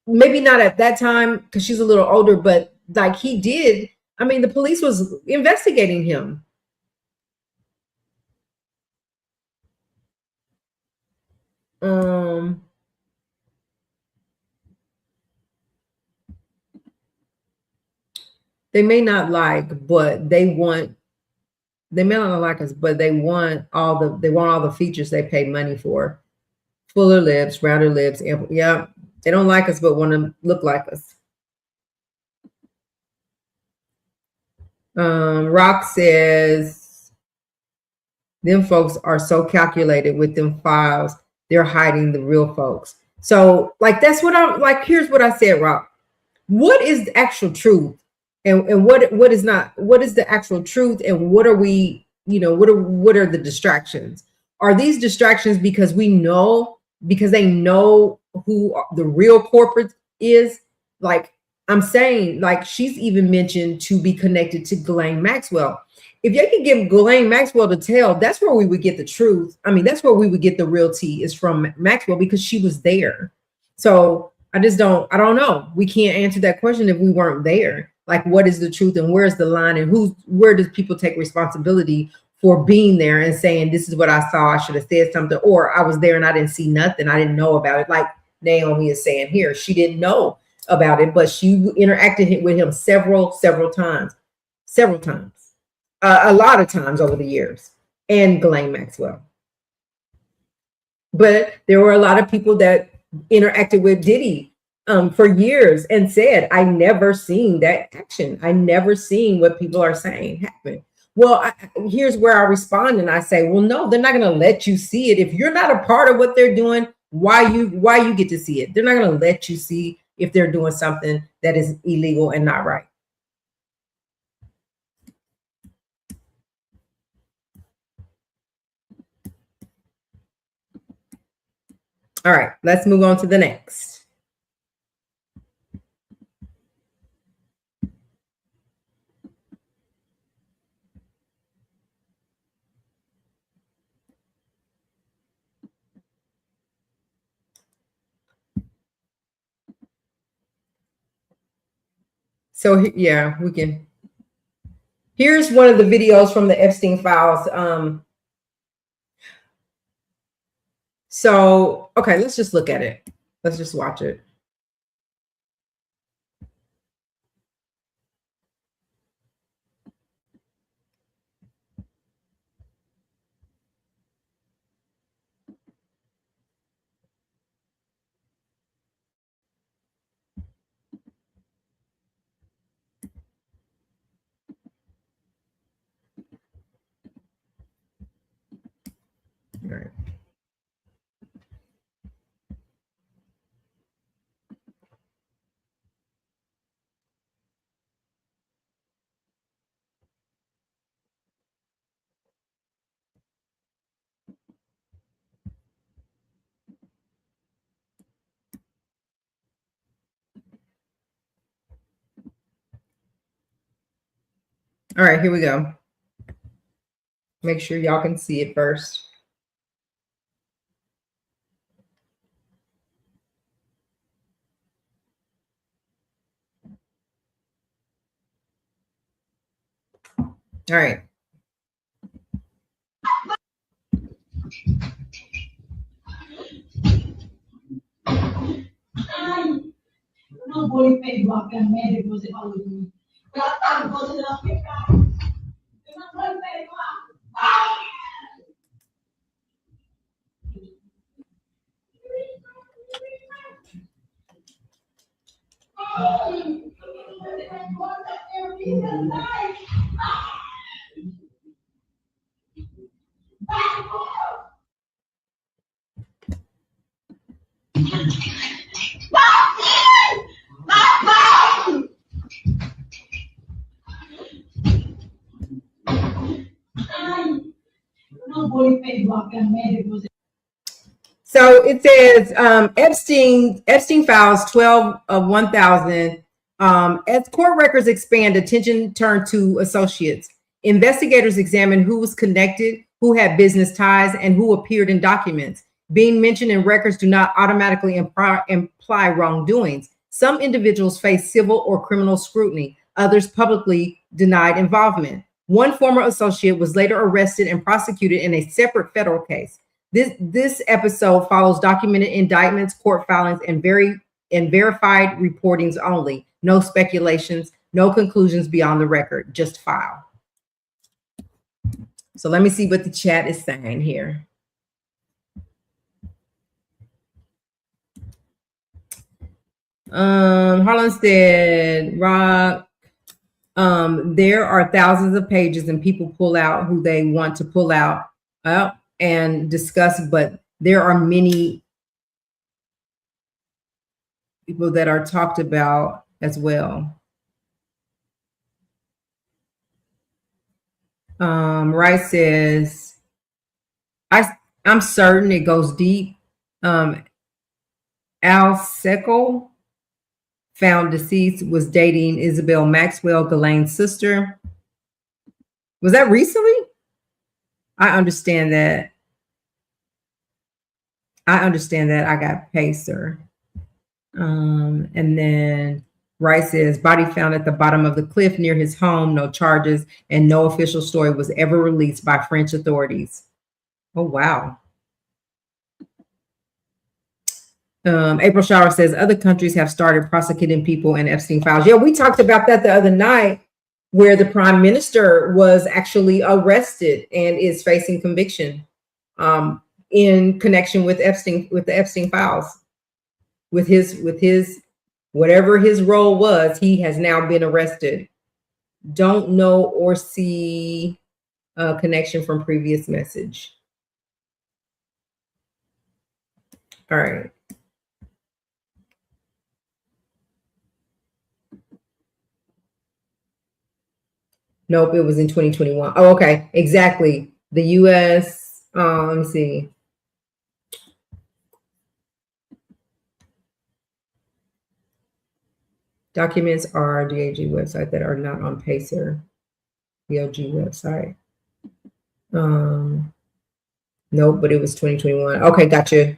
Speaker 1: maybe not at that time because she's a little older, but like he did. I mean, the police was investigating him. They may not like, but they may not like us, but they want all the features they pay money for. Fuller lips, rounder lips, yeah. They don't like us, but want to look like us. Rock says, them folks are so calculated with them files, they're hiding the real folks. So like, that's what I'm like, here's what I said, Rock. What is the actual truth? And what is not? What is the actual truth? And what are we, what are the distractions? Are these distractions because they know who the real corporate is? Like I'm saying, like she's even mentioned to be connected to Ghislaine Maxwell. If you could give Ghislaine Maxwell to tell, that's where we would get the truth. I mean, that's where we would get the real tea, is from Maxwell, because she was there. So I don't know. We can't answer that question if we weren't there. Like, what is the truth and where's the line, and where does people take responsibility for being there and saying, this is what I saw, I should have said something, or I was there and I didn't see nothing, I didn't know about it. Like Naomi is saying here, she didn't know about it, but she interacted with him several times, a lot of times over the years, and Ghislaine Maxwell. But there were a lot of people that interacted with Diddy for years and said, I never seen that action. I never seen what people are saying happen. Well, here's where I respond and I say, well, no, they're not going to let you see it. If you're not a part of what they're doing, why you get to see it? They're not going to let you see if they're doing something that is illegal and not right. All right, let's move on to the next. So yeah, we can. Here's one of the videos from the Epstein files. So okay, let's just look at it. Let's just watch it. All right. All right, here we go. Make sure y'all can see it first. All right.
Speaker 7: Non vuoi peggio che a me le cose vanno di me. La tanto se la pecca. E non vuoi peggio. Non vuoi peggio che a me le cose.
Speaker 1: So it says Epstein files 12 of 1,000. As court records expand, attention turned to associates. Investigators examined who was connected, who had business ties, and who appeared in documents. Being mentioned in records do not automatically imply wrongdoings. Some individuals face civil or criminal scrutiny. Others publicly denied involvement. One former associate was later arrested and prosecuted in a separate federal case. This episode follows documented indictments, court filings, and verified reportings only. No speculations, no conclusions beyond the record, just file. So let me see what the chat is saying here. Harlan said, Rock, there are thousands of pages and people pull out who they want to pull out and discuss, but there are many people that are talked about as well. Rice says, I'm certain it goes deep. Al Seckel, found deceased, was dating Isabel Maxwell, Ghislaine's sister. Was that recently? I understand that. I got Pacer. And then Rice says, body found at the bottom of the cliff near his home, no charges, and no official story was ever released by French authorities. Oh, wow. April Shower says, other countries have started prosecuting people in Epstein files. Yeah, we talked about that the other night, where the prime minister was actually arrested and is facing conviction in connection with Epstein, with the Epstein files. With his whatever his role was, he has now been arrested. Don't know or see a connection from previous message. All right. Nope, it was in 2021. Oh, okay, exactly. The U.S. Let me see. Documents are DAG website that are not on Pacer, DOG website. Nope, but it was 2021. Okay, gotcha.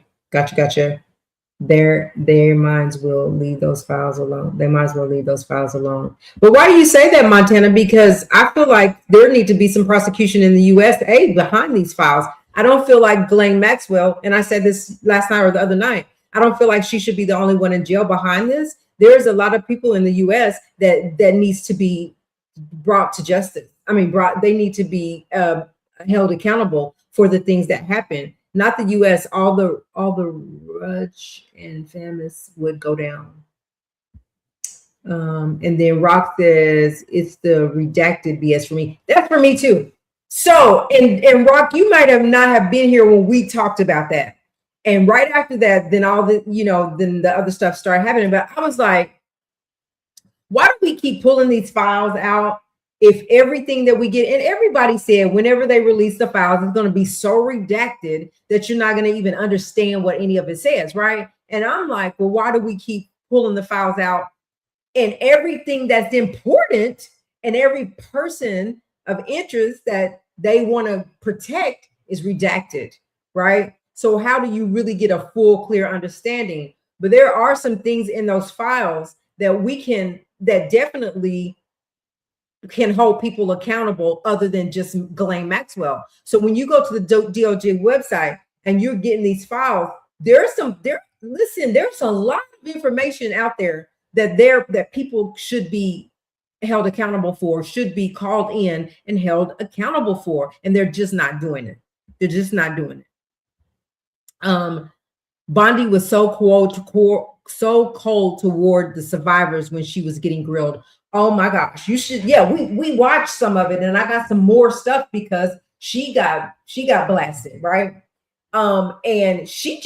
Speaker 1: their minds will leave those files alone. They might as well leave those files alone. But why do you say that, Montana? Because I feel like there need to be some prosecution in the U.S. behind these files. I don't feel like Ghislaine Maxwell, and I said this last night or the other night, I don't feel like she should be the only one in jail behind this. There's a lot of people in the U.S. that needs to be brought to justice. I mean, they need to be held accountable for the things that happen. Not the U.S. All the rich and famous would go down. And then Rock says it's the redacted BS for me. That's for me too. So, and Rock, you might have not have been here when we talked about that. And right after that, then all the, then the other stuff started happening. But I was like, why do we keep pulling these files out if everything that we get, and everybody said whenever they release the files, it's going to be so redacted that you're not going to even understand what any of it says, right? And I'm like, well, why do we keep pulling the files out? And everything that's important and every person of interest that they want to protect is redacted, right? So how do you really get a full, clear understanding? But there are some things in those files that definitely can hold people accountable other than just Ghislaine Maxwell. So when you go to the DOJ website and you're getting these files, there's a lot of information out there that people should be held accountable for, should be called in and held accountable for, and they're just not doing it. They're just not doing it. Bondi was so cold toward the survivors when she was getting grilled. Oh my gosh, you should. Yeah, we watched some of it, and I got some more stuff because she got blasted, right? And she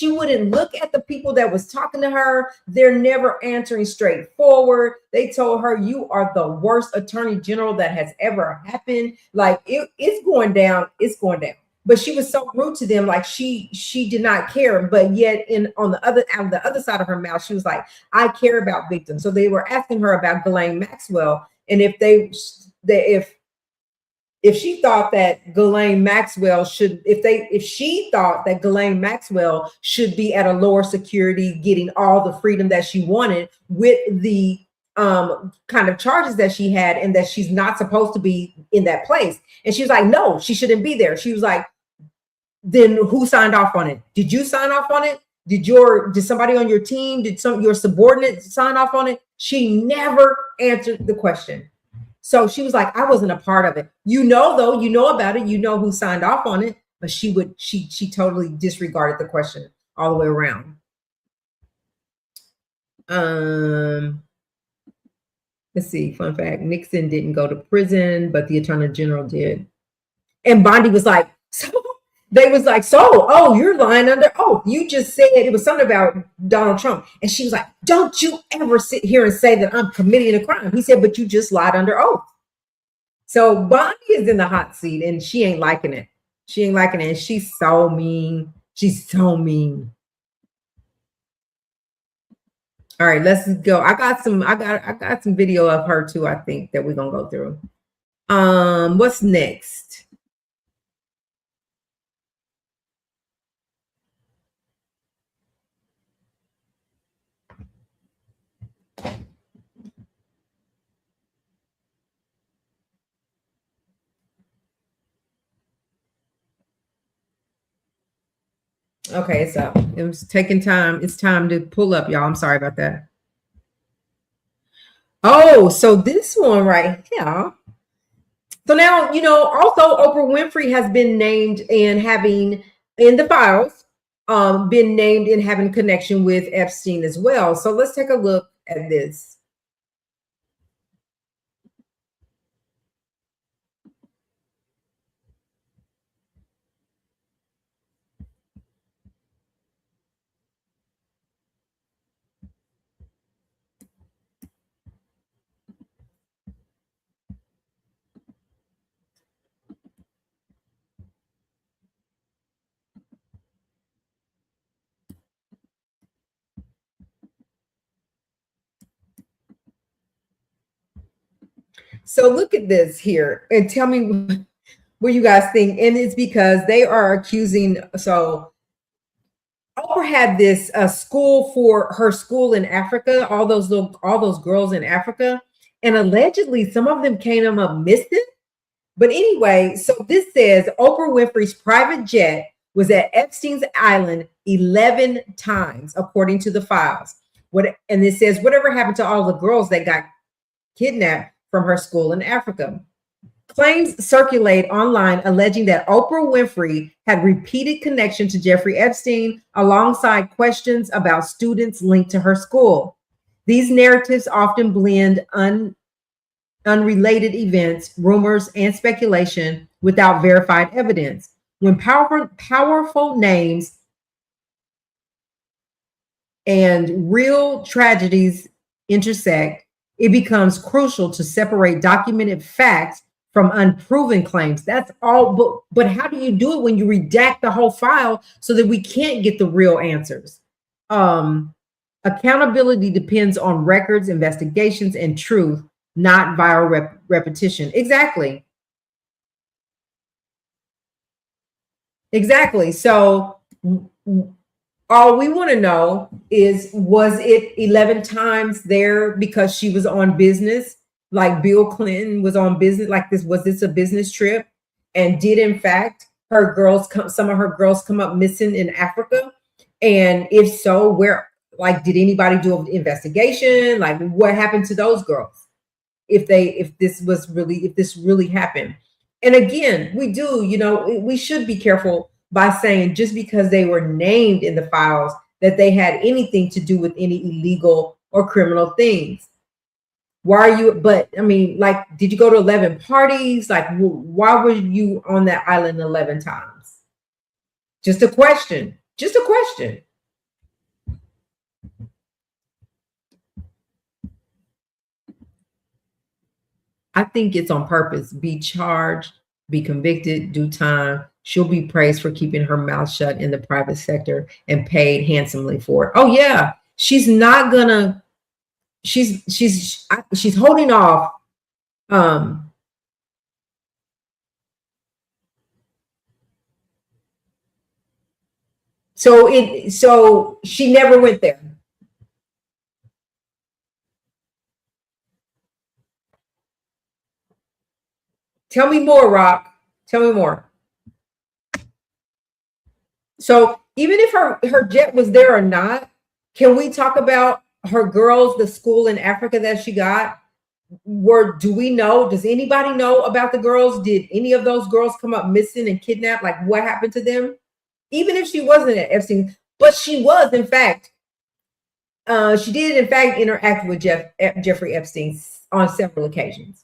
Speaker 1: wouldn't look at the people that was talking to her. They're never answering straightforward. They told her, "You are the worst attorney general that has ever happened." Like it's going down. It's going down. But she was so rude to them, like she did not care. But yet, on the other side of her mouth, she was like, "I care about victims." So they were asking her about Ghislaine Maxwell, and if she thought that Ghislaine Maxwell should be at a lower security, getting all the freedom that she wanted with the kind of charges that she had, and that she's not supposed to be in that place. And she was like, no, she shouldn't be there. She was like, then who signed off on it? Did you sign off on it? Did somebody on your team, your subordinate sign off on it? She never answered the question. So she was like, I wasn't a part of it. Though, you know about it, you know who signed off on it, but she totally disregarded the question all the way around. Let's see, fun fact, Nixon didn't go to prison, but the Attorney General did. And Bondi was like, you're lying under oath. You just said it was something about Donald Trump. And she was like, don't you ever sit here and say that I'm committing a crime. He said, but you just lied under oath. So Bondi is in the hot seat and she ain't liking it. And she's so mean. She's so mean. All right, let's go. I got some video of her too, I think, that we're gonna go through. What's next? Okay, it's up. It was taking time. It's time to pull up, y'all. I'm sorry about that. Oh, so this one right here. So now, also Oprah Winfrey has been named in the files, been named in having connection with Epstein as well. So let's take a look at this. So look at this here and tell me what you guys think. And it's because they are accusing. So Oprah Oprah had this school for her school in Africa, all those girls in Africa, and allegedly some of them came up missing. But anyway, so this says Oprah Winfrey's private jet was at Epstein's Island 11 times, according to the files. And it says whatever happened to all the girls that got kidnapped from her school in Africa. Claims circulate online alleging that Oprah Winfrey had repeated connection to Jeffrey Epstein alongside questions about students linked to her school. These narratives often blend unrelated events, rumors, and speculation without verified evidence. When powerful names and real tragedies intersect, it becomes crucial to separate documented facts from unproven claims. That's all. But how do you do it when you redact the whole file so that we can't get the real answers? Accountability depends on records, investigations, and truth, not viral repetition. Exactly. So all we want to know is, was it 11 times there because she was on business, like Bill Clinton was on business, like this? Was this a business trip? And did in fact some of her girls come up missing in Africa? And if so, where, like, did anybody do an investigation? Like, what happened to those girls? If this really happened? And again, we should be careful by saying just because they were named in the files that they had anything to do with any illegal or criminal things. But I mean, like, did you go to 11 parties? Like, why were you on that island 11 times? Just a question. I think it's on purpose. Be charged, be convicted, do time. She'll be praised for keeping her mouth shut in the private sector and paid handsomely for it. Oh yeah, she's not gonna. She's holding off. So she never went there. Tell me more, Rock. Tell me more. So even if her jet was there or not, can we talk about her girls, the school in Africa that she got? Do we know? Does anybody know about the girls? Did any of those girls come up missing and kidnapped? Like, what happened to them? Even if she wasn't at Epstein, but she was, in fact, she did in fact interact with Jeffrey Epstein on several occasions.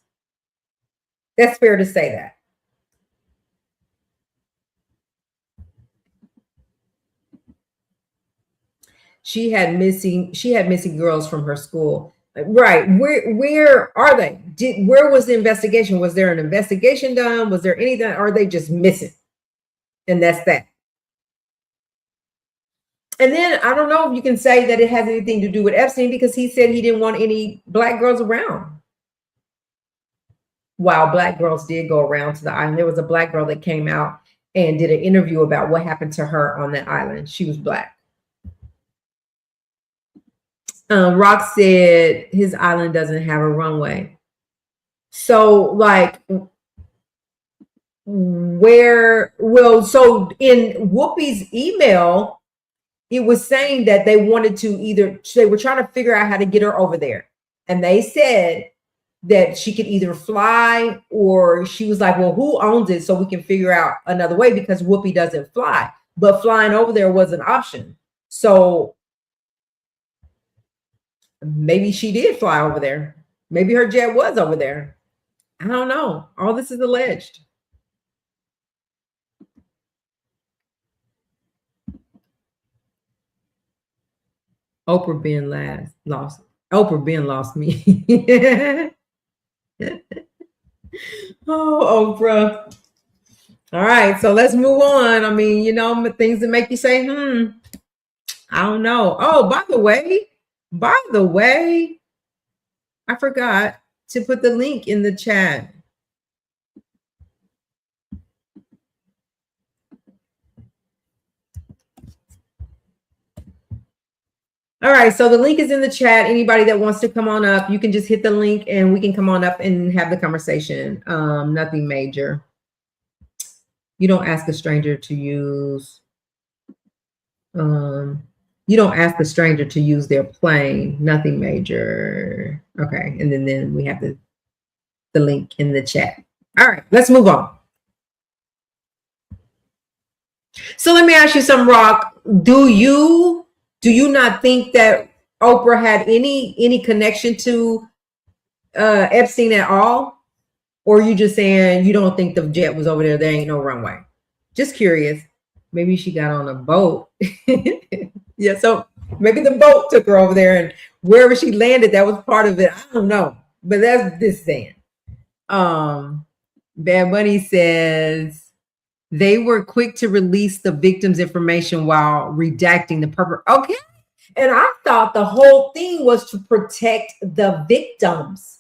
Speaker 1: That's fair to say that. She had missing girls from her school. Right. Where are they? Where was the investigation? Was there an investigation done? Was there anything? Or are they just missing? And that's that. And then I don't know if you can say that it has anything to do with Epstein, because he said he didn't want any black girls around. While black girls did go around to the island, there was a black girl that came out and did an interview about what happened to her on that island. She was black. Rock said his island doesn't have a runway. So like, so in Whoopi's email, it was saying that they were trying to figure out how to get her over there. And they said that she could either fly, or she was like, well, who owns it so we can figure out another way, because Whoopi doesn't fly. But flying over there was an option. So maybe she did fly over there. Maybe her jet was over there. I don't know. All this is alleged. Oprah Ben lost. Oprah Ben lost me. Oh, Oprah. All right, so let's move on. I mean, things that make you say, I don't know. Oh, by the way, I forgot to put the link in the chat. All right, so the link is in the chat. Anybody that wants to come on up, you can just hit the link and we can come on up and have the conversation. Nothing major. You don't ask a stranger to use, you don't ask a stranger to use their plane. Nothing major. Okay, and then we have the link in the chat. All right, let's move on. So let me ask you something, Rock. Do you not think that Oprah had any connection to Epstein at all? Or are you just saying you don't think the jet was over there? There ain't no runway. Just curious. Maybe she got on a boat. Yeah, so maybe the boat took her over there, and wherever she landed, that was part of it. I don't know. But that's this saying. Bad Bunny says they were quick to release the victim's information while redacting the purpose. Okay. And I thought the whole thing was to protect the victims.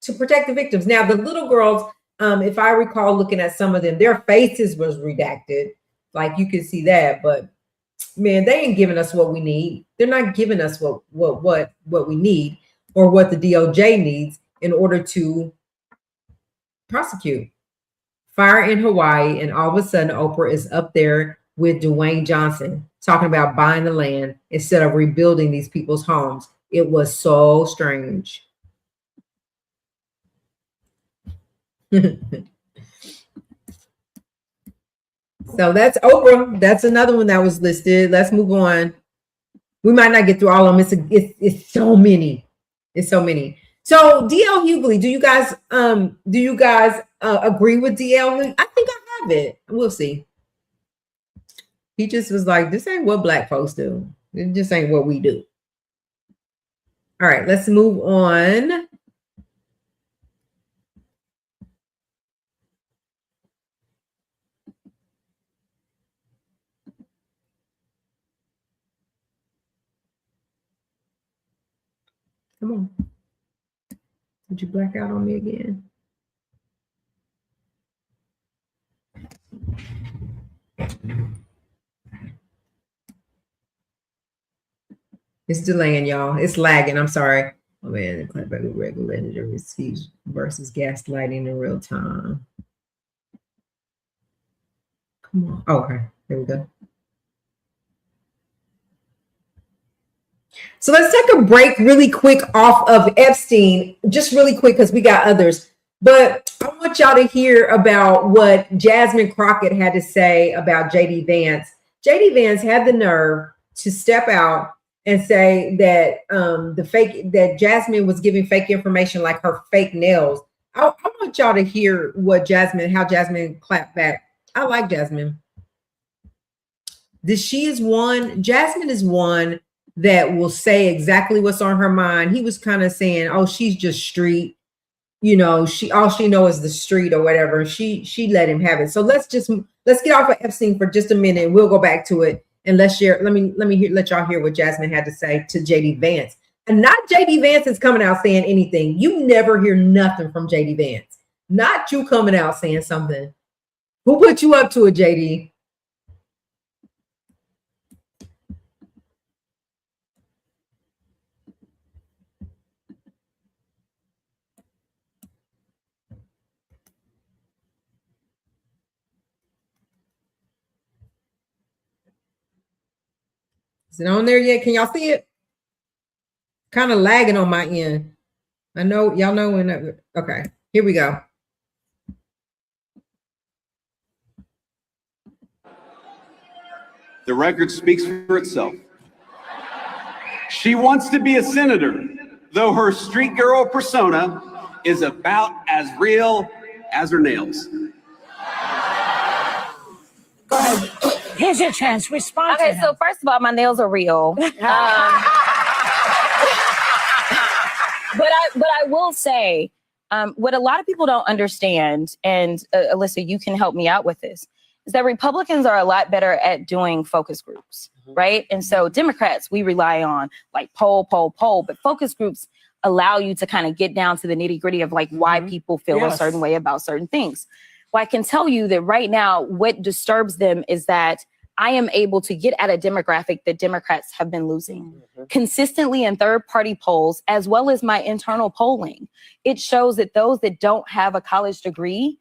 Speaker 1: To protect the victims. Now, the little girls, if I recall looking at some of them, their faces was redacted. Like you can see that, but man, they ain't giving us what we need. They're not giving us what we need or what the DOJ needs in order to prosecute. Fire in Hawaii, and all of a sudden Oprah is up there with Dwayne Johnson talking about buying the land instead of rebuilding these people's homes. It was so strange. So that's Oprah. That's another one that was listed. Let's move on. We might not get through all of them. It's so many. It's so many. So DL Hughley, do you guys agree with DL? I think I have it. We'll see. He just was like, this ain't what black folks do. It just ain't what we do. All right, let's move on. Come on. Did you black out on me again? It's delaying, y'all. It's lagging. I'm sorry. Oh man, the clapback with regulated receives versus gaslighting in real time. Come on. Oh, okay, there we go. So let's take a break really quick off of Epstein, just really quick because we got others. But I want y'all to hear about what Jasmine Crockett had to say about JD Vance. JD Vance had the nerve to step out and say that that Jasmine was giving fake information like her fake nails. I want y'all to hear how Jasmine clapped back. I like Jasmine. Jasmine is one that will say exactly what's on her mind. He was kind of saying, oh, she's just street. You know, all she knows is the street or whatever. She let him have it. So let's get off of Epstein for just a minute. We'll go back to it and let's share. Let y'all hear what Jasmine had to say to JD Vance. And not JD Vance is coming out saying anything. You never hear nothing from JD Vance. Not you coming out saying something. Who put you up to it, JD? Is it on there yet? Can y'all see it? Kind of lagging on my end. I know y'all know when. Okay, here we go.
Speaker 8: The record speaks for itself. She wants to be a senator, though her street girl persona is about as real as her nails.
Speaker 9: Go ahead. Here's your chance. Respond.
Speaker 10: Okay, so first of all, my nails are real. But I will say, what a lot of people don't understand, and Alyssa, you can help me out with this, is that Republicans are a lot better at doing focus groups, right? And so Democrats, we rely on like poll, but focus groups allow you to kind of get down to the nitty gritty of like why people feel a certain way about certain things. Well, I can tell you that right now, what disturbs them is that I am able to get at a demographic that Democrats have been losing consistently in third-party polls, as well as my internal polling. It shows that those that don't have a college degree,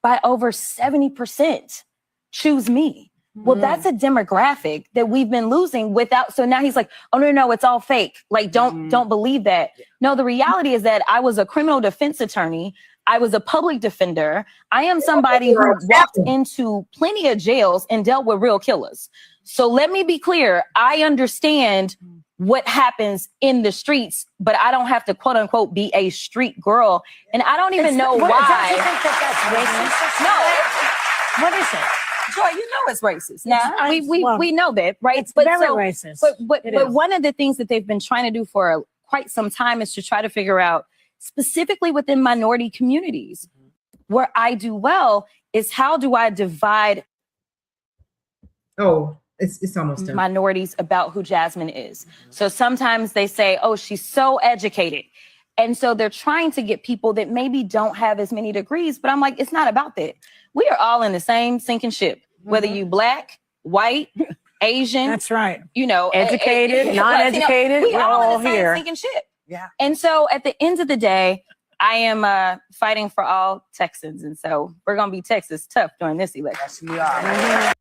Speaker 10: by over 70%, choose me. Well, that's a demographic that we've been losing without. So now he's like, oh, no, it's all fake. Like, don't believe that. No, the reality is that I was a criminal defense attorney. I was a public defender. I am somebody who walked into plenty of jails and dealt with real killers. So let me be clear. I understand what happens in the streets, but I don't have to, quote unquote, be a street girl. And I don't even know why.
Speaker 9: Do you think that that's racist?
Speaker 10: No.
Speaker 9: What is it?
Speaker 10: Joy, you know it's racist. Now we know that, right?
Speaker 9: It's very racist.
Speaker 10: But one of the things that they've been trying to do for quite some time is to try to figure out, specifically within minority communities, where I do well is how do I divide
Speaker 1: it's almost done.
Speaker 10: minorities about who Jasmine is. So sometimes they say, oh, she's so educated. And so they're trying to get people that maybe don't have as many degrees, but I'm like, it's not about that. We are all in the same sinking ship, whether you black, white, Asian.
Speaker 9: That's right.
Speaker 10: You know,
Speaker 9: educated, non-educated,
Speaker 10: we're all
Speaker 9: in the same
Speaker 10: sinking ship.
Speaker 9: Yeah.
Speaker 10: And so at the end of the day, I am fighting for all Texans. And so we're going to be Texas tough during this election.
Speaker 1: I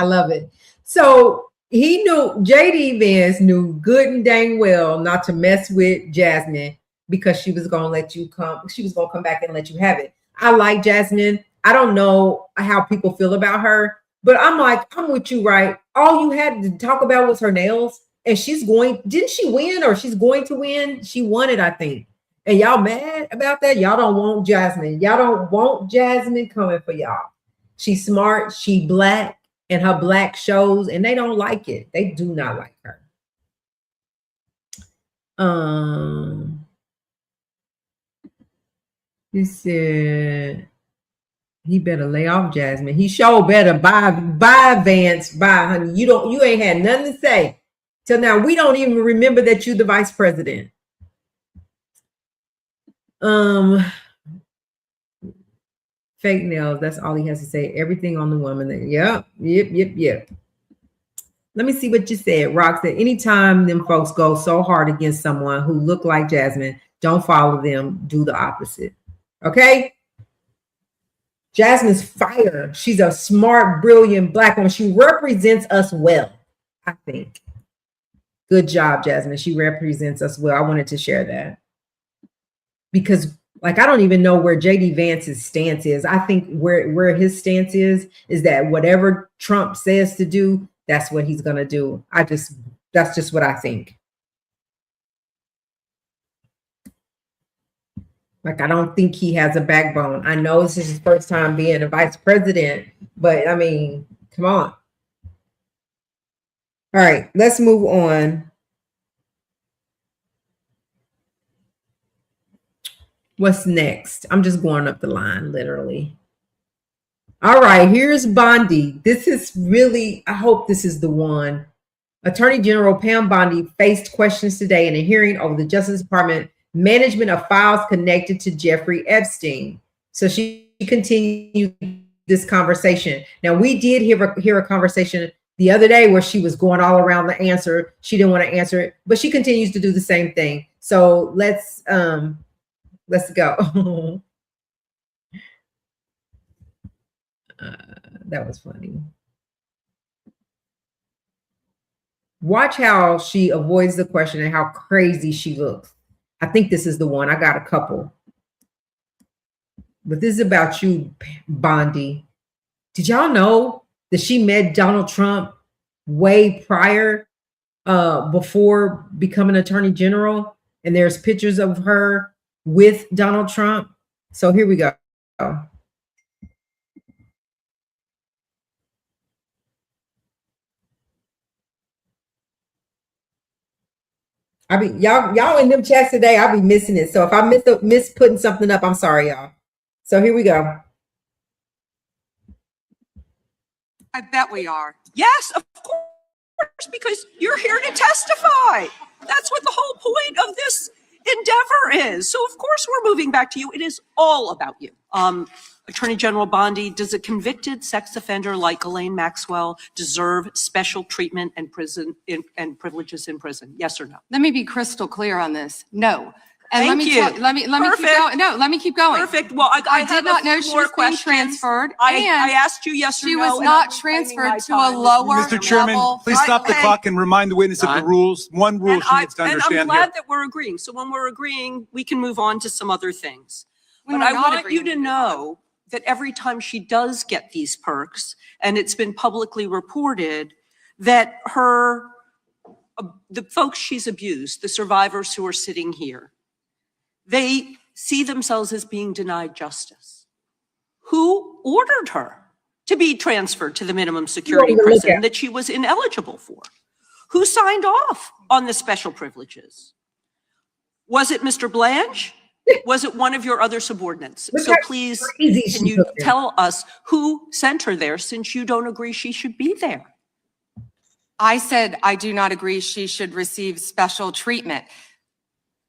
Speaker 1: love it. So he knew, JD Vance knew good and dang well not to mess with Jasmine because she was going to let you come. She was going to come back and let you have it. I like Jasmine. I don't know how people feel about her, but I'm like, I'm with you, right? All you had to talk about was her nails. And didn't she win or she's going to win? She won it, I think. And y'all mad about that? Y'all don't want Jasmine. Y'all don't want Jasmine coming for y'all. She's smart, she black, and her black shows, and they don't like it. They do not like her. He said he better lay off Jasmine. He sure better buy Vance, buy, honey. You ain't had nothing to say. Till now, we don't even remember that you're the vice president. Fake nails. That's all he has to say. Everything on the woman. Yep. Let me see what you said. Rock said, anytime them folks go so hard against someone who look like Jasmine, don't follow them. Do the opposite. Okay? Jasmine's fire. She's a smart, brilliant black woman. She represents us well, I think. Good job, Jasmine. She represents us well. I wanted to share that. Because, like, I don't even know where JD Vance's stance is. I think where his stance is that whatever Trump says to do, that's what he's going to do. That's just what I think. Like, I don't think he has a backbone. I know this is his first time being a vice president, but I mean, come on. All right, let's move on. What's next? I'm just going up the line, literally. All right, here's Bondi. This is really, I hope this is the one. Attorney General Pam Bondi faced questions today in a hearing over the Justice Department management of files connected to Jeffrey Epstein. So she continued this conversation. Now, we did hear a conversation the other day where she was going all around the answer. She didn't want to answer it, but she continues to do the same thing. So let's go. That was funny. Watch how she avoids the question and how crazy she looks. I think this is the one. I got a couple. But this is about you, Bondi. Did y'all know that she met Donald Trump way prior, before becoming Attorney General? And there's pictures of her with Donald Trump. So here we go. I be y'all in them chats today. I'll be missing it. So if I miss putting something up, I'm sorry, y'all. So here we go.
Speaker 11: I bet we are. Yes, of course, because you're here to testify. That's what the whole point of this endeavor is. So of course we're moving back to you. It is all about you. Attorney General Bondi, does a convicted sex offender like Ghislaine Maxwell deserve special treatment and privileges in prison? Yes or no?
Speaker 12: Let me be crystal clear on this. No. And
Speaker 11: Thank you.
Speaker 12: let me keep going. No, let me keep going.
Speaker 11: Perfect. Well, I
Speaker 12: did not know she was being transferred.
Speaker 11: I asked you yes or no.
Speaker 12: She was not transferred to a lower
Speaker 13: Mr. Chairman,
Speaker 12: level.
Speaker 13: please stop the clock and remind the witness of the rules. One rule she needs to
Speaker 11: And
Speaker 13: understand
Speaker 11: I'm glad
Speaker 13: here.
Speaker 11: that we're agreeing. So when we're agreeing, we can move on to some other things.
Speaker 12: When
Speaker 11: But
Speaker 12: we're
Speaker 11: I
Speaker 12: not
Speaker 11: want you
Speaker 12: agreeing,
Speaker 11: to know that every time she does get these perks, and it's been publicly reported, that the folks she's abused, the survivors who are sitting here, they see themselves as being denied justice. Who ordered her to be transferred to the minimum security prison that she was ineligible for? Who signed off on the special privileges? Was it Mr. Blanche? Was it one of your other subordinates? So please, can you tell us who sent her there, since you don't agree she should be there?
Speaker 12: I said I do not agree she should receive special treatment.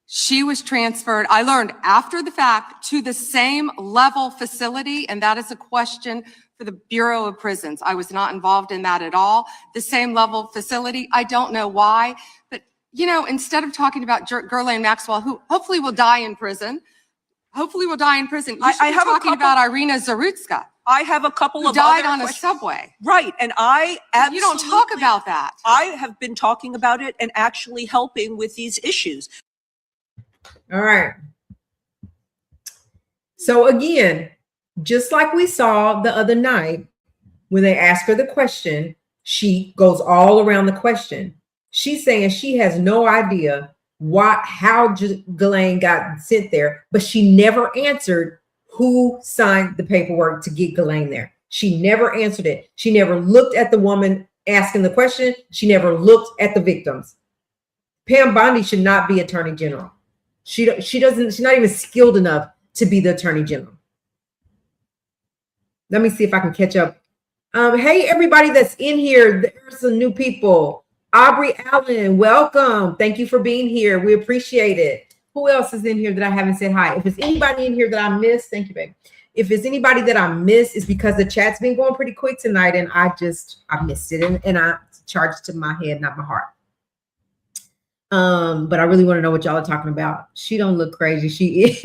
Speaker 12: She was transferred, I learned after the fact, to the same level facility, and that is a question for the Bureau of Prisons. I was not involved in that at all. The same level facility, I don't know why, but you know, instead of talking about Ghislaine Maxwell, who hopefully will die in prison, you should be talking about Irina Zarutska.
Speaker 11: I have a couple
Speaker 12: who
Speaker 11: of
Speaker 12: died
Speaker 11: other
Speaker 12: on a
Speaker 11: questions.
Speaker 12: subway.
Speaker 11: Right, and I absolutely—
Speaker 12: You don't talk about that.
Speaker 11: I have been talking about it and actually helping with these issues.
Speaker 1: All right. So again, just like we saw the other night, when they ask her the question, she goes all around the question. She's saying she has no idea how Ghislaine got sent there, but she never answered who signed the paperwork to get Ghislaine there. She never answered it. She never looked at the woman asking the question. She never looked at the victims. Pam Bondi should not be Attorney General. She's not even skilled enough to be the Attorney General. Let me see if I can catch up. Hey, everybody that's in here. There's some new people. Aubrey Allen, welcome. Thank you for being here. We appreciate it. Who else is in here that I haven't said hi? If it's anybody in here that I missed, thank you, babe. If it's anybody that I missed, it's because the chat's been going pretty quick tonight and I missed it and I charged to my head, not my heart. But I really want to know what y'all are talking about. She don't look crazy. She is.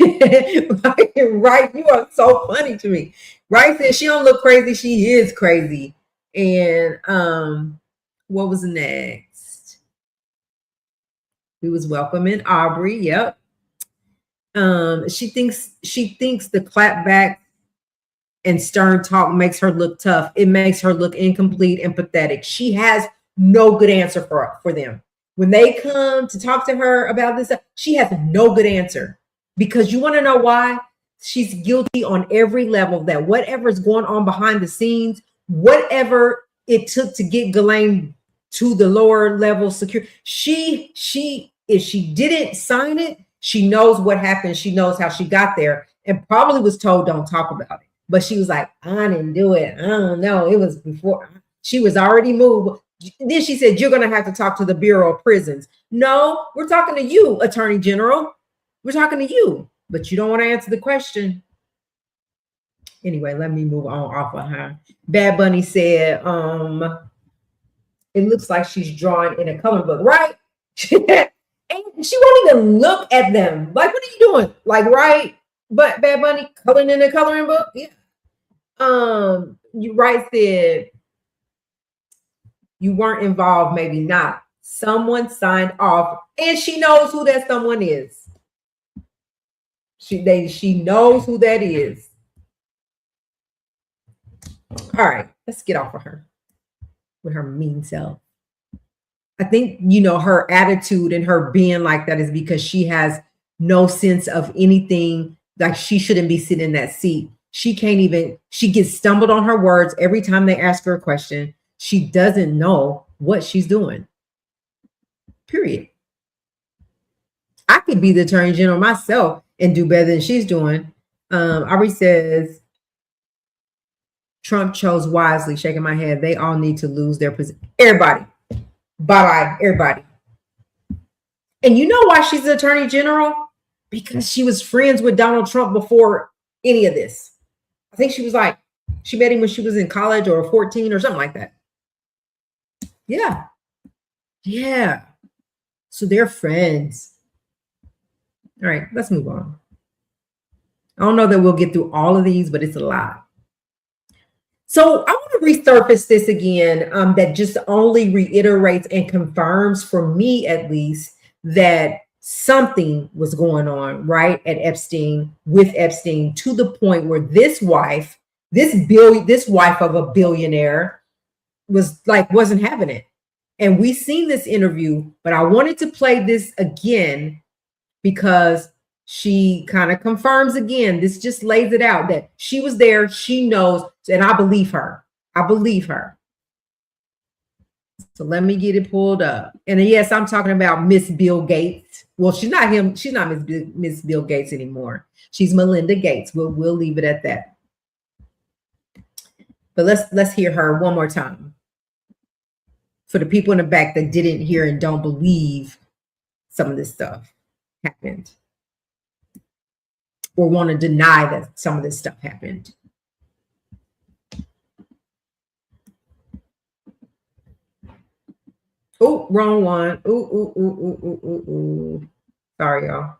Speaker 1: Right? You are so funny to me. Right? Said she don't look crazy. She is crazy. And what was next? We was welcoming Aubrey. Yep. She thinks the clapback and stern talk makes her look tough. It makes her look incomplete and pathetic. She has no good answer for them. When they come to talk to her about this, she has no good answer, because you want to know why? She's guilty on every level. That whatever's going on behind the scenes, whatever it took to get Ghislaine to the lower level security, if she didn't sign it, she knows what happened. She knows how she got there, and probably was told don't talk about it. But she was like, I didn't do it. I don't know. It was before she was already moved. Then she said, you're going to have to talk to the Bureau of Prisons. No, we're talking to you, Attorney General. We're talking to you, but you don't want to answer the question. Anyway, let me move on off of her. Bad Bunny said, it looks like she's drawing in a coloring book, right? And she won't even look at them. Like, what are you doing? Like, right? But Bad Bunny coloring in a coloring book? Yeah. You right said, you weren't involved, maybe not. Someone signed off, and she knows who that someone is. She knows who that is. All right, let's get off of her with her mean self. I think, her attitude and her being like that is because she has no sense of anything. Like, she shouldn't be sitting in that seat. She gets stumbled on her words every time they ask her a question. She doesn't know what she's doing. Period. I could be the Attorney General myself and do better than she's doing. Aubrey says, Trump chose wisely, shaking my head. They all need to lose their position. Everybody. Bye-bye, everybody. And you know why she's the Attorney General? Because she was friends with Donald Trump before any of this. think she was like, she met him when she was in college or 14 or something like that. Yeah. Yeah. So they're friends. All right, let's move on. I don't know that we'll get through all of these, but it's a lot. So I want to resurface this again, that just only reiterates and confirms, for me at least, that something was going on, right, at Epstein, with Epstein, to the point where this wife of a billionaire wasn't having it. And we seen this interview, but I wanted to play this again because she kind of confirms again, this just lays it out that she was there, she knows, and I believe her. I believe her. So let me get it pulled up. And yes, I'm talking about Miss Bill Gates. Well, she's not Miss Bill Gates anymore. She's Melinda Gates. We'll leave it at that. But let's hear her one more time. For the people in the back that didn't hear and don't believe some of this stuff happened, or want to deny that some of this stuff happened. Oh, wrong one. Ooh. Sorry, y'all.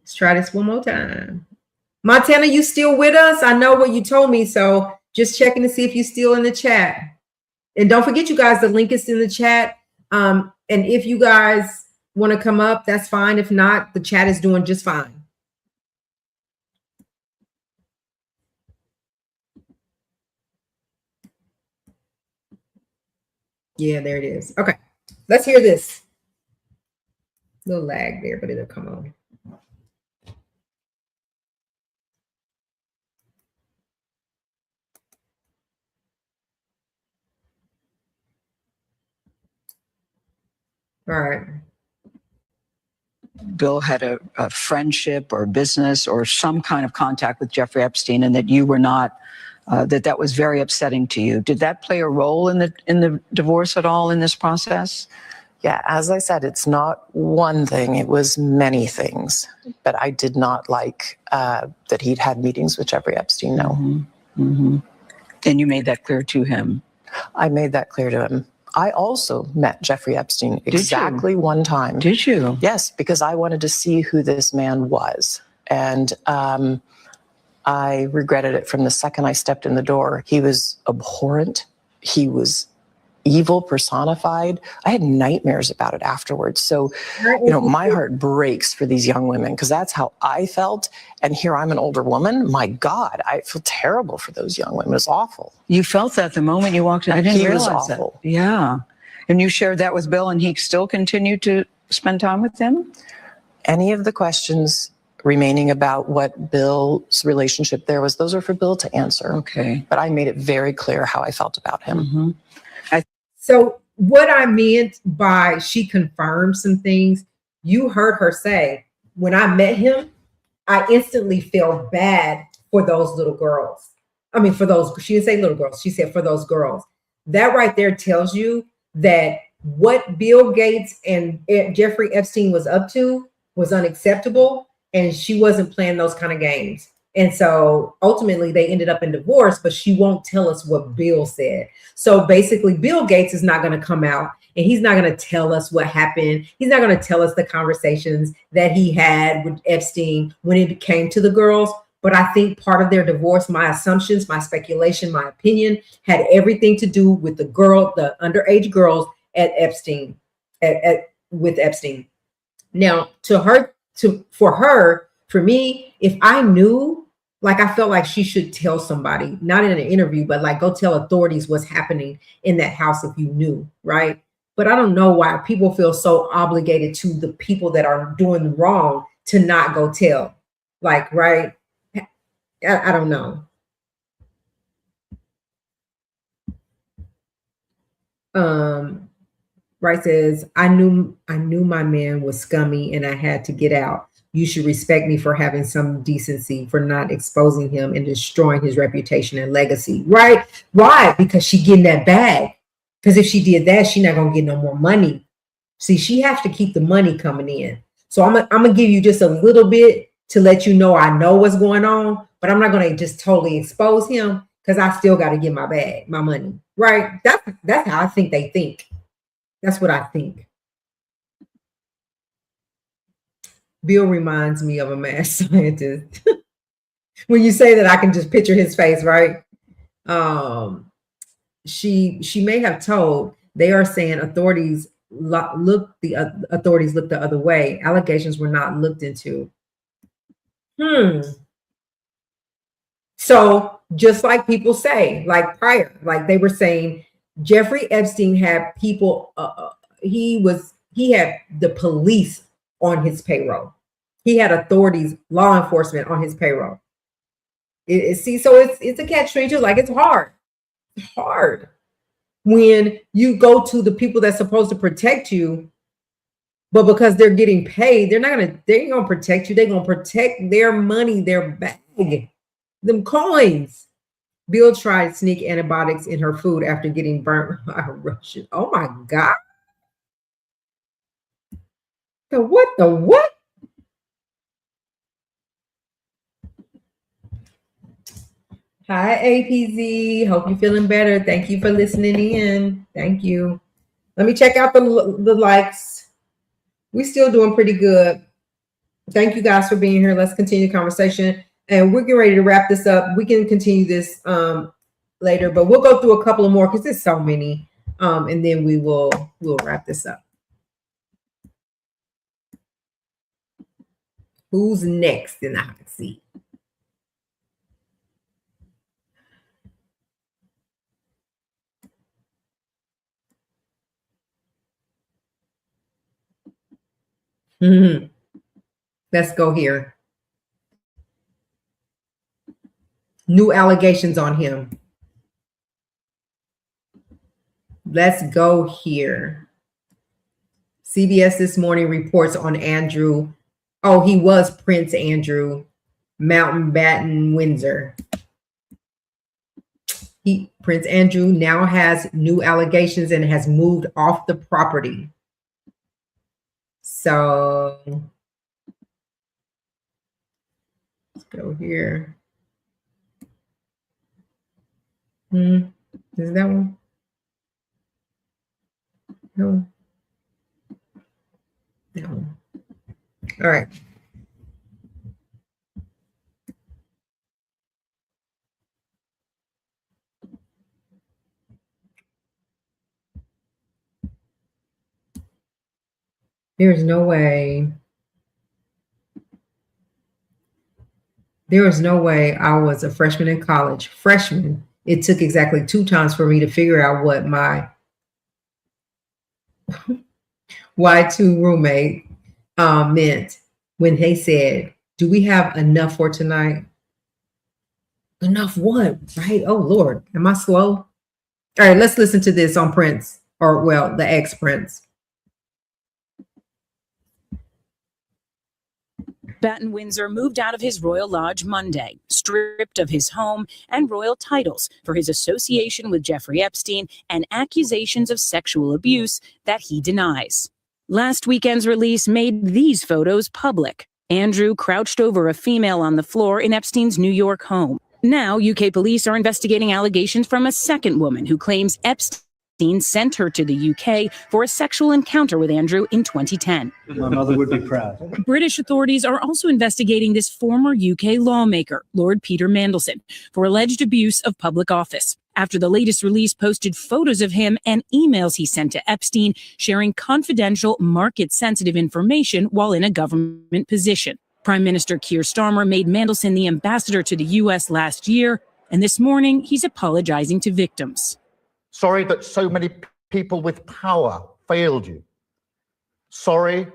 Speaker 1: Let's try this one more time. Montana, you still with us? I know what you told me, so just checking to see if you're still in the chat. And don't forget, you guys, the link is in the chat. And if you guys want to come up, that's fine. If not, the chat is doing just fine. Yeah, there it is. Okay, let's hear this. A little lag there, but it'll come on. All right.
Speaker 14: Bill had a friendship or business or some kind of contact with Jeffrey Epstein, and that you were not, that was very upsetting to you. Did that play a role in the divorce at all in this process?
Speaker 15: Yeah, as I said, it's not one thing, it was many things. But I did not like that he'd had meetings with Jeffrey Epstein, no.
Speaker 14: Mm-hmm. Mm-hmm. And you made that clear to him?
Speaker 15: I made that clear to him. I also met Jeffrey Epstein exactly one time.
Speaker 14: Did you?
Speaker 15: Yes, because I wanted to see who this man was. And I regretted it from the second I stepped in the door. He was abhorrent. He was evil personified. I had nightmares about it afterwards. So, my heart breaks for these young women because that's how I felt. And here I'm an older woman. My God, I feel terrible for those young women. It's awful.
Speaker 14: You felt that the moment you walked in? I didn't realize
Speaker 15: was awful.
Speaker 14: That. Yeah. And you shared that with Bill, and he still continued to spend time with them?
Speaker 15: Any of the questions remaining about what Bill's relationship there was, those are for Bill to answer.
Speaker 14: Okay.
Speaker 15: But I made it very clear how I felt about him.
Speaker 14: Mm-hmm.
Speaker 1: So what I meant by she confirmed some things, you heard her say, when I met him, I instantly felt bad for those little girls. I mean, she didn't say little girls, she said for those girls. That right there tells you that what Bill Gates and Jeffrey Epstein was up to was unacceptable, and she wasn't playing those kind of games. And so ultimately they ended up in divorce, but she won't tell us what Bill said. So basically Bill Gates is not going to come out and he's not going to tell us what happened. He's not going to tell us the conversations that he had with Epstein when it came to the girls. But I think part of their divorce, my assumptions, my speculation, my opinion, had everything to do with the underage girls at Epstein, with Epstein. Now, for me, if I knew, like, I felt like she should tell somebody, not in an interview, but like go tell authorities what's happening in that house if you knew, right? But I don't know why people feel so obligated to the people that are doing wrong to not go tell. Like, right? I don't know. Right says, I knew my man was scummy and I had to get out. You should respect me for having some decency, for not exposing him and destroying his reputation and legacy. Right? Why? Because she getting that bag. Because if she did that, she not gonna get no more money. See, she has to keep the money coming in. So I'm gonna give you just a little bit to let you know I know what's going on, but I'm not gonna just totally expose him because I still got to get my bag, my money. Right? That's how I think they think. That's what I think. Bill reminds me of a mad scientist. When you say that, I can just picture his face, right? She may have told, they are saying authorities look the other way. Allegations were not looked into. So just like people say, like prior, like they were saying, Jeffrey Epstein had people. He had the police on his payroll. He had authorities, law enforcement on his payroll. So it's a catch-22. Like it's hard when you go to the people that's supposed to protect you, but because they're getting paid, they ain't gonna protect you. They're gonna protect their money, their bag, them coins. Bill tried to sneak antibiotics in her food after getting burnt by a Russian. Oh my God. The what? Hi, APZ. Hope you're feeling better. Thank you for listening in. Thank you. Let me check out the likes. We're still doing pretty good. Thank you guys for being here. Let's continue the conversation. And we're getting ready to wrap this up. We can continue this later, but we'll go through a couple of more because there's so many. And then we'll wrap this up. Who's next in the hot seat? Let's go here. New allegations on him. Let's go here. CBS This Morning reports on Andrew. Oh, he was Prince Andrew Mountbatten Windsor. Prince Andrew now has new allegations and has moved off the property. So let's go here. Is that one? No. That one. All right. There's no way. There was no way I was a freshman in college. Freshman. It took exactly 2 times for me to figure out what my Y2 roommate meant when they said, "Do we have enough for tonight?" Enough what? Right? Oh Lord, am I slow? All right, let's listen to this on Prince, or well, the ex-Prince.
Speaker 16: Batten Windsor moved out of his royal lodge Monday, stripped of his home and royal titles for his association with Jeffrey Epstein and accusations of sexual abuse that he denies. Last weekend's release made these photos public. Andrew crouched over a female on the floor in Epstein's New York home. Now, UK police are investigating allegations from a second woman who claims Epstein sent her to the UK for a sexual encounter with Andrew in 2010.
Speaker 17: My mother would be proud.
Speaker 16: British authorities are also investigating this former UK lawmaker, Lord Peter Mandelson, for alleged abuse of public office, after the latest release posted photos of him and emails he sent to Epstein sharing confidential, market-sensitive information while in a government position. Prime Minister Keir Starmer made Mandelson the ambassador to the US last year, and this morning he's apologizing to victims.
Speaker 18: Sorry that so many people with power failed you. Sorry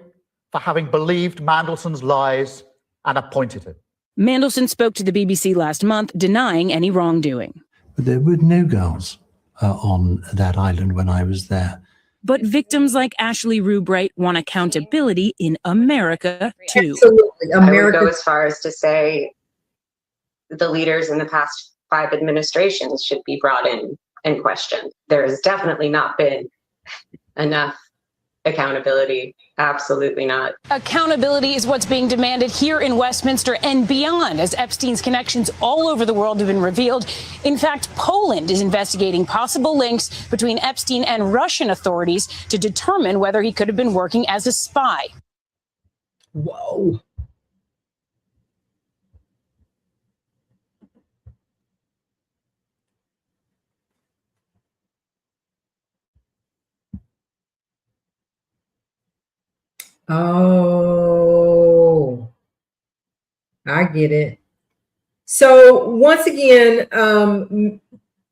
Speaker 18: for having believed Mandelson's lies and appointed him.
Speaker 16: Mandelson spoke to the BBC last month, denying any wrongdoing.
Speaker 17: But there were no girls on that island when I was there.
Speaker 16: But victims like Ashley Rubright want accountability in America, too.
Speaker 1: Absolutely.
Speaker 17: I would go as far as to say the leaders in the past 5 administrations should be brought in and questioned. There has definitely not been enough accountability. Absolutely not.
Speaker 16: Accountability is what's being demanded here in Westminster and beyond, as Epstein's connections all over the world have been revealed. In fact, Poland is investigating possible links between Epstein and Russian authorities to determine whether he could have been working as a spy.
Speaker 1: Whoa. Oh, I get it. So once again,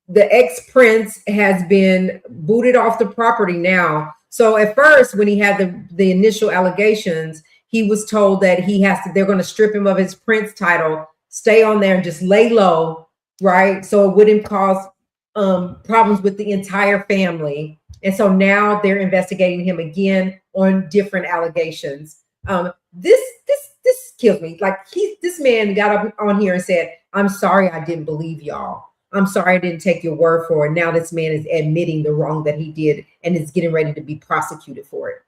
Speaker 1: the ex-prince has been booted off the property now. So at first, when he had the initial allegations, he was told that they're going to strip him of his prince title, stay on there and just lay low, right? So it wouldn't cause problems with the entire family. And so now they're investigating him again on different allegations. This kills me. Like this man got up on here and said, "I'm sorry, I didn't believe y'all. I'm sorry, I didn't take your word for it." Now this man is admitting the wrong that he did and is getting ready to be prosecuted for it.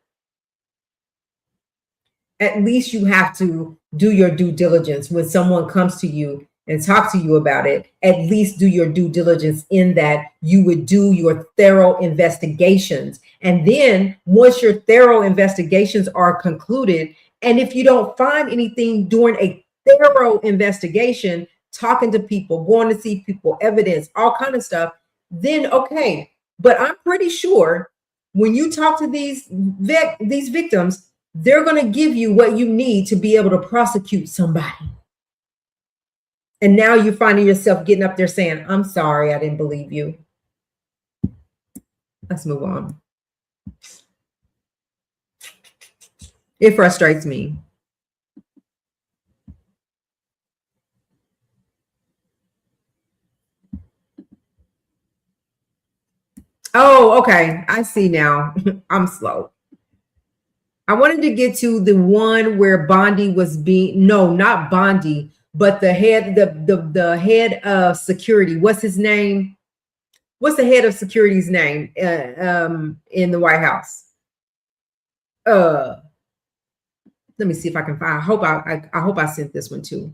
Speaker 1: At least you have to do your due diligence when someone comes to you and talk to you about it. At least do your due diligence in that you would do your thorough investigations. And then once your thorough investigations are concluded, and if you don't find anything during a thorough investigation, talking to people, going to see people, evidence, all kind of stuff, then okay. But I'm pretty sure when you talk to these victims, they're going to give you what you need to be able to prosecute somebody. And now you're finding yourself getting up there saying, "I'm sorry, I didn't believe you." Let's move on. It frustrates me. Oh, okay. I see now. I'm slow. I wanted to get to the one where Bondi was not Bondi, but the head of security. What's his name? What's the head of security's name in the White House? Let me see if I can find. I hope I sent this one too.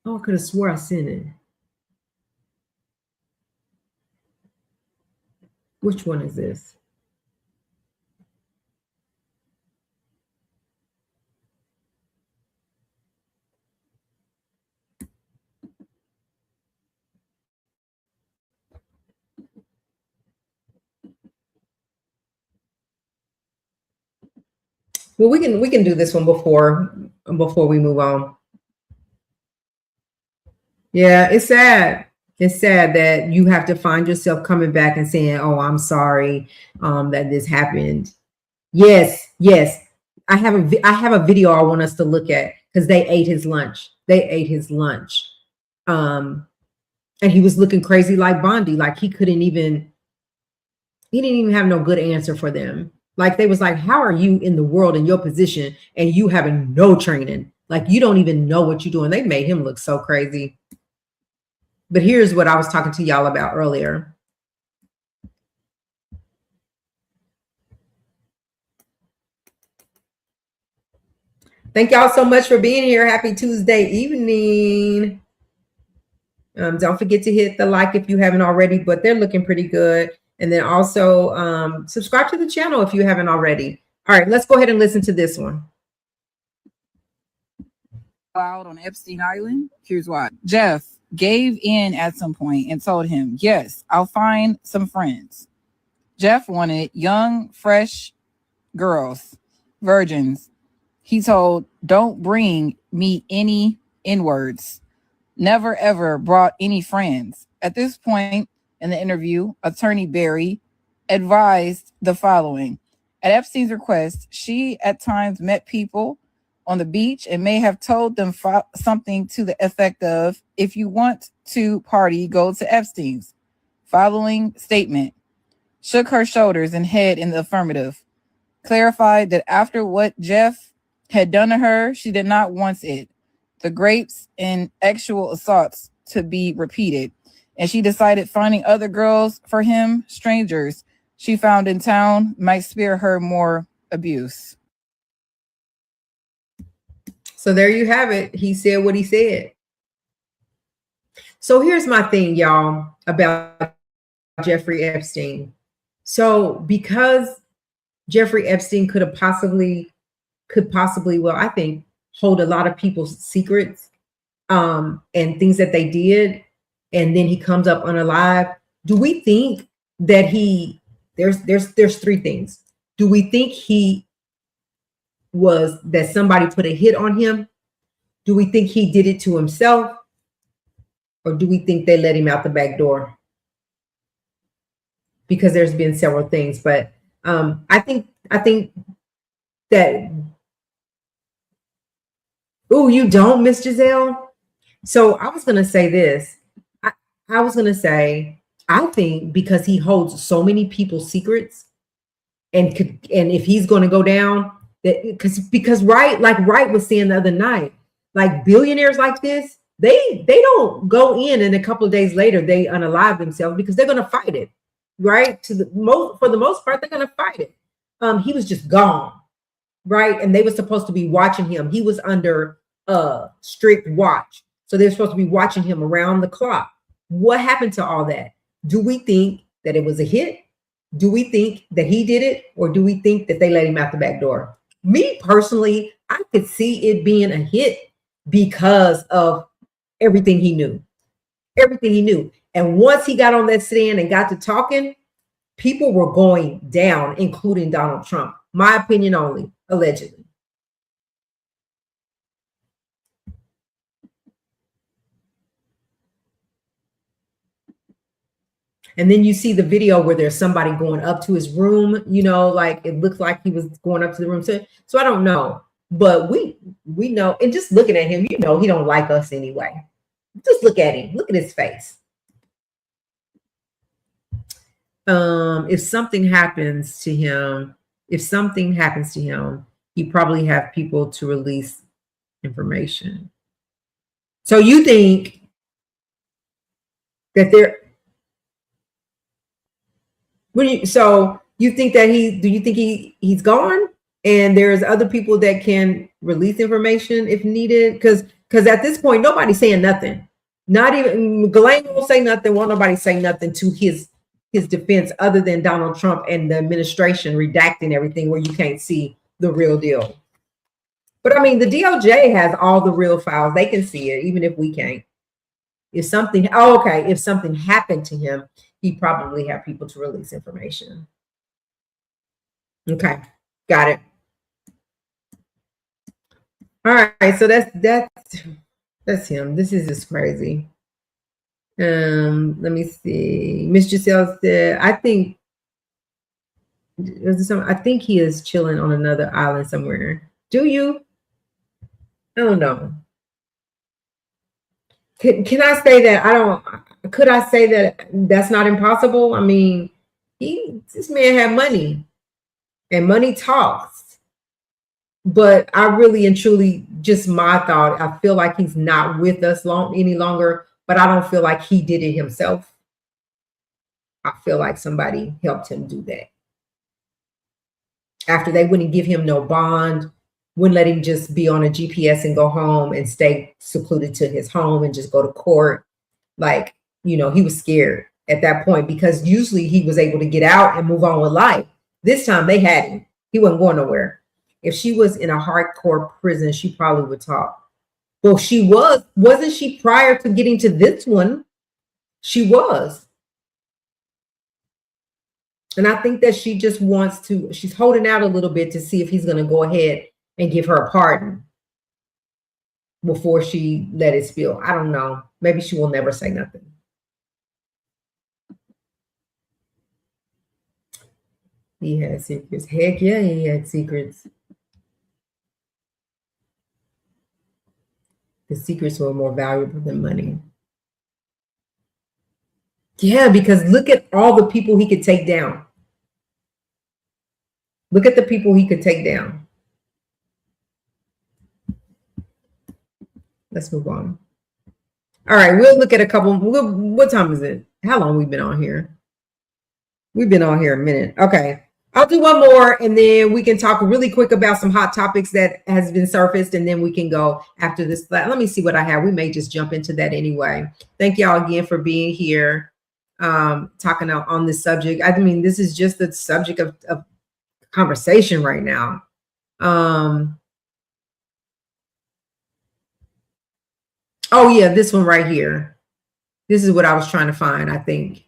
Speaker 1: Oh, I could have swore I sent it. Which one is this? Well, we can do this one before we move on. Yeah, it's sad. It's sad that you have to find yourself coming back and saying, "Oh, I'm sorry that this happened." Yes. I have a video I want us to look at because they ate his lunch. And he was looking crazy like Bondi, like he didn't even have no good answer for them. Like they was like, "How are you in the world in your position and you having no training? Like you don't even know what you're doing." They made him look so crazy. But here's what I was talking to y'all about earlier. Thank y'all so much for being here. Happy Tuesday evening. Don't forget to hit the like if you haven't already, but they're looking pretty good. And then also subscribe to the channel if you haven't already. All right, let's go ahead and listen to this one.
Speaker 19: Out on Epstein Island. Here's why. Jeff gave in at some point and told him, "Yes, I'll find some friends." Jeff wanted young, fresh girls, virgins. He told, "Don't bring me any N-words." Never ever brought any friends. At this point in the interview, attorney Barry advised the following. At Epstein's request, she at times met people on the beach and may have told them something to the effect of, if you want to party, go to Epstein's. Following statement, shook her shoulders and head in the affirmative, clarified that after what Jeff had done to her, she did not want it, the grapes and actual assaults, to be repeated. And she decided finding other girls for him, strangers she found in town, might spare her more abuse.
Speaker 1: So there you have it. He said what he said. So here's my thing, y'all, about Jeffrey Epstein. So because Jeffrey Epstein could possibly, well, I think, hold a lot of people's secrets and things that they did, and then he comes up unalive. Do we think that there's three things. Do we think that somebody put a hit on him? Do we think he did it to himself? Or do we think they let him out the back door? Because there's been several things, but I think that, oh, you don't, Miss Giselle? So I was gonna say this. I was gonna say, I think because he holds so many people's secrets, and if he's gonna go down, that because Wright was saying the other night, like billionaires like this, they don't go in and a couple of days later they unalive themselves because they're gonna fight it, right? For the most part, they're gonna fight it. He was just gone, right? And they were supposed to be watching him. He was under strict watch, so they're supposed to be watching him around the clock. What happened to all that? Do we think that it was a hit? Do we think that he did it? Or do we think that they let him out the back door? Me personally, I could see it being a hit because of everything he knew. Everything he knew. And once he got on that stand and got to talking, people were going down, including Donald Trump. My opinion only, allegedly. And then you see the video where there's somebody going up to his room, like it looks like he was going up to the room. So I don't know, but we know, and just looking at him, he don't like us anyway. Just look at him, look at his face. If something happens to him, he probably have people to release information. So you think that so you think that he's gone and there's other people that can release information if needed? Because at this point, nobody's saying nothing. Not even Ghislaine won't say nothing. Won't nobody say nothing to his defense other than Donald Trump and the administration redacting everything where you can't see the real deal. But I mean, the DOJ has all the real files. They can see it, even if we can't. If something happened to him, he probably have people to release information. Okay, got it. All right, so that's him. This is just crazy. Let me see. Miss Giselle said, I think he is chilling on another island somewhere. Do you? I don't know. Can I say that could I say that that's not impossible? I mean, this man had money and money talks. But I really and truly, just my thought, I feel like he's not with us any longer, but I don't feel like he did it himself. I feel like somebody helped him do that. After they wouldn't give him no bond, wouldn't let him just be on a GPS and go home and stay secluded to his home and just go to court. Like, he was scared at that point because usually he was able to get out and move on with life. This time they had him. He wasn't going nowhere. If she was in a hardcore prison, she probably would talk. Well, wasn't she prior to getting to this one? She was. And I think that she just she's holding out a little bit to see if he's going to go ahead and give her a pardon before she let it spill. I don't know. Maybe she will never say nothing. He had secrets. Heck yeah, he had secrets. The secrets were more valuable than money. Yeah, because look at all the people he could take down. Look at the people he could take down. Let's move on. All right, we'll look at a couple. What time is it? How long we've been on here? We've been on here a minute. Okay, I'll do one more, and then we can talk really quick about some hot topics that has been surfaced, and then we can go after this. Let me see what I have. We may just jump into that anyway. Thank y'all again for being here, talking on this subject. I mean, this is just the subject of conversation right now. Oh yeah, this one right here. This is what I was trying to find. I think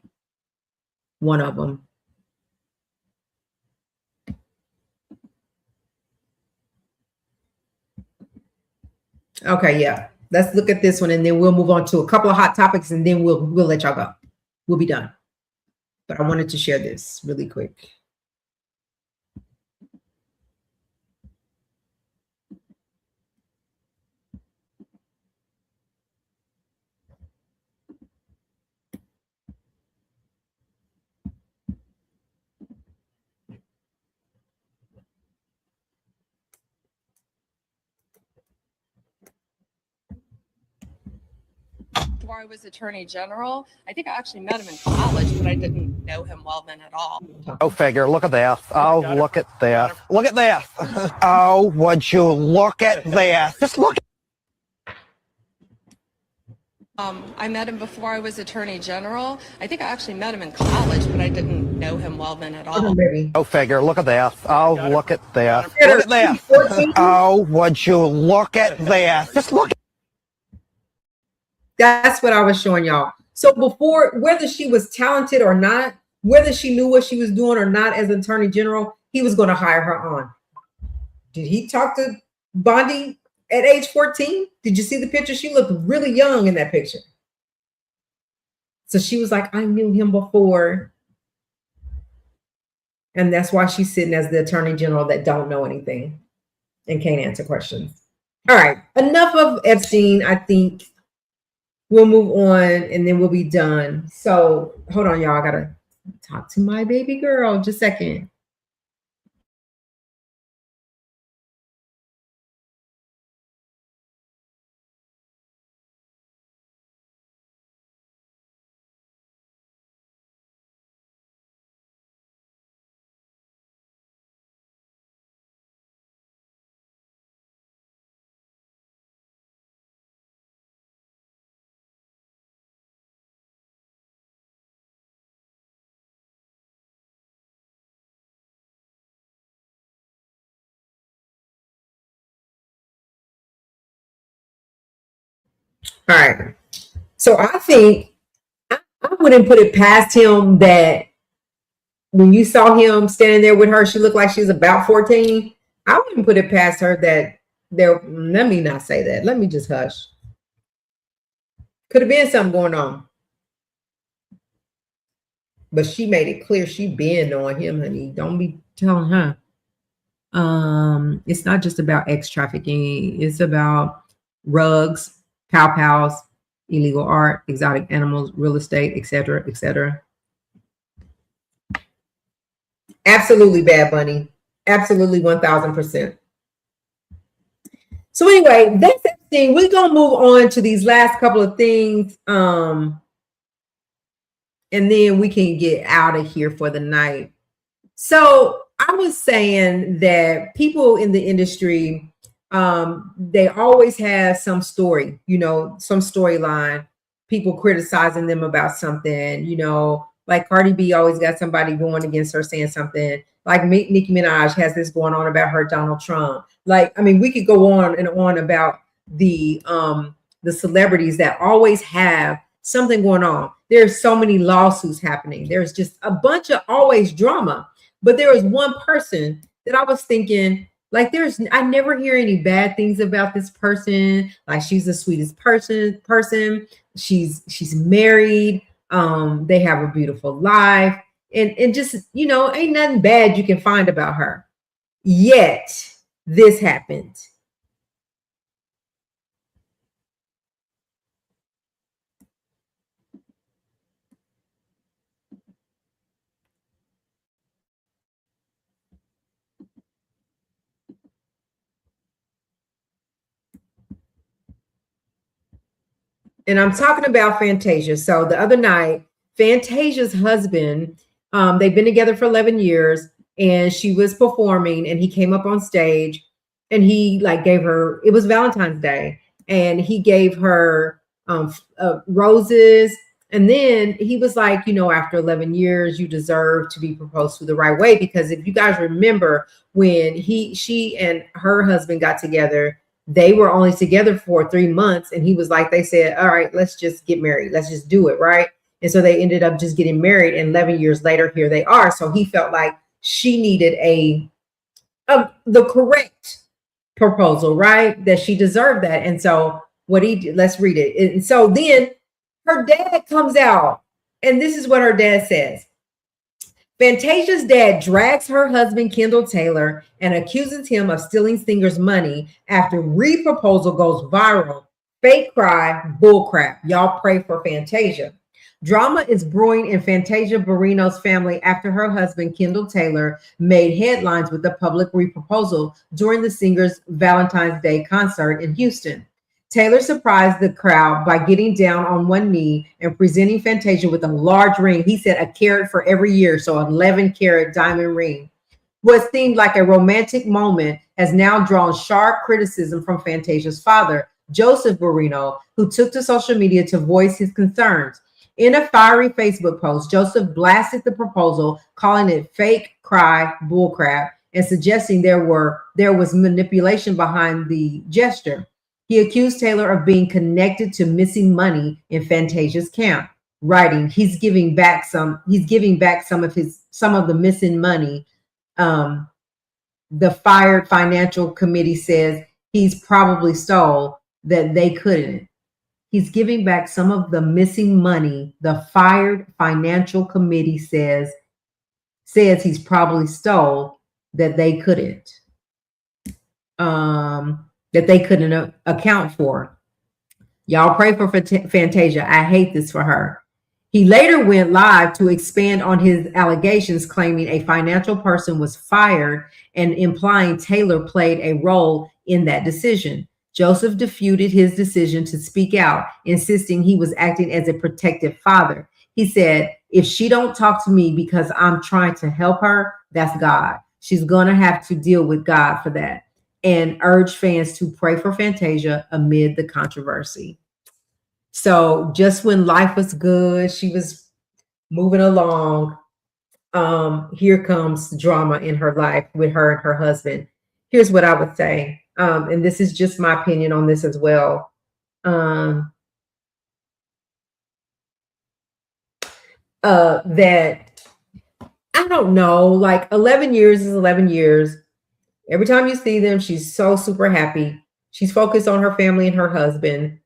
Speaker 1: one of them. Okay, yeah. Let's look at this one, and then we'll move on to a couple of hot topics, and then we'll let y'all go. We'll be done. But I wanted to share this really quick.
Speaker 12: Before I was Attorney General, I think I actually met him in college, but I didn't know him well then at all.
Speaker 20: Go figure. Look at this. Oh, look at this. Look at this. Oh, would you look at this? Just look.
Speaker 12: I met him before I was Attorney General. I think I actually met him in college, but I didn't know him well then at all.
Speaker 20: Go figure. Look at this. Oh, look at this. Look at this. Oh, would you look at this? Just look.
Speaker 1: That's what I was showing y'all. So before, whether she was talented or not, whether she knew what she was doing or not as Attorney General, he was going to hire her on. Did he talk to Bondi at age 14? Did you see the picture? She looked really young in that picture. So she was like, I knew him before. And that's why she's sitting as the Attorney General that don't know anything and can't answer questions. All right, enough of Epstein, I think. We'll move on, and then we'll be done. So hold on, y'all. I got to talk to my baby girl. Just a second. All right. So I think I wouldn't put it past him that when you saw him standing there with her, she looked like she was about 14. I wouldn't put it past her that there, let me not say that. Let me just hush. Could have been something going on. But she made it clear she been on him, honey. Don't be telling her. It's not just about X trafficking. It's about rugs, pow-pows, illegal art, exotic animals, real estate, etc., etc. Absolutely Bad Bunny. Absolutely 1000%. So anyway, that's Epstein. We're gonna move on to these last couple of things. And then we can get out of here for the night. So I was saying that people in the industry, they always have some story, some storyline, people criticizing them about something, like Cardi B always got somebody going against her saying something. Like Nicki Minaj has this going on about her Donald Trump. Like, I mean, we could go on and on about the celebrities that always have something going on. There's so many lawsuits happening. There's just a bunch of always drama. But there was one person that I was thinking, like, I never hear any bad things about this person. Like, she's the sweetest person. She's married. They have a beautiful life. and just, you know, ain't nothing bad you can find about her. Yet this happened. And I'm talking about Fantasia. So the other night, Fantasia's husband, they've been together for 11 years, and she was performing, and he came up on stage, and he like gave her, it was Valentine's Day, and he gave her roses. And then he was like, you know, after 11 years, you deserve to be proposed to the right way. Because if you guys remember, when she and her husband got together, they were only together for 3 months, and he was like, they said, all right, let's just get married, let's just do it, right? And so they ended up just getting married, and 11 years later, here they are. So he felt like she needed the correct proposal, right? That she deserved that. And so what he did, let's read it. And so then her dad comes out, and this is what her dad says. Fantasia's dad drags her husband, Kendall Taylor, and accuses him of stealing Singer's money after re-proposal goes viral. Fake cry, bullcrap. Y'all pray for Fantasia. Drama is brewing in Fantasia Barrino's family after her husband, Kendall Taylor, made headlines with the public re-proposal during the singer's Valentine's Day concert in Houston. Taylor surprised the crowd by getting down on one knee and presenting Fantasia with a large ring. He said a carat for every year, so 11 carat diamond ring. What seemed like a romantic moment has now drawn sharp criticism from Fantasia's father, Joseph Barrino, who took to social media to voice his concerns. In a fiery Facebook post, Joseph blasted the proposal, calling it fake, cry, bullcrap, and suggesting there was manipulation behind the gesture. He accused Taylor of being connected to missing money in Fantasia's camp, writing, he's giving back some of the missing money. The fired financial committee says he's probably stole that they couldn't. He's giving back some of the missing money. The fired financial committee says he's probably stole that they couldn't. That they couldn't account for. Y'all pray for Fantasia. I hate this for her. He later went live to expand on his allegations, claiming a financial person was fired and implying Taylor played a role in that decision. Joseph disputed his decision to speak out, insisting he was acting as a protective father. He said, if she don't talk to me because I'm trying to help her, that's God. She's going to have to deal with God for that. And urged fans to pray for Fantasia amid the controversy. So just when life was good, she was moving along, here comes drama in her life with her and her husband. Here's what I would say, and this is just my opinion on this as well. That I don't know, like 11 years is 11 years. Every time you see them, she's so super happy. She's focused on her family and her husband.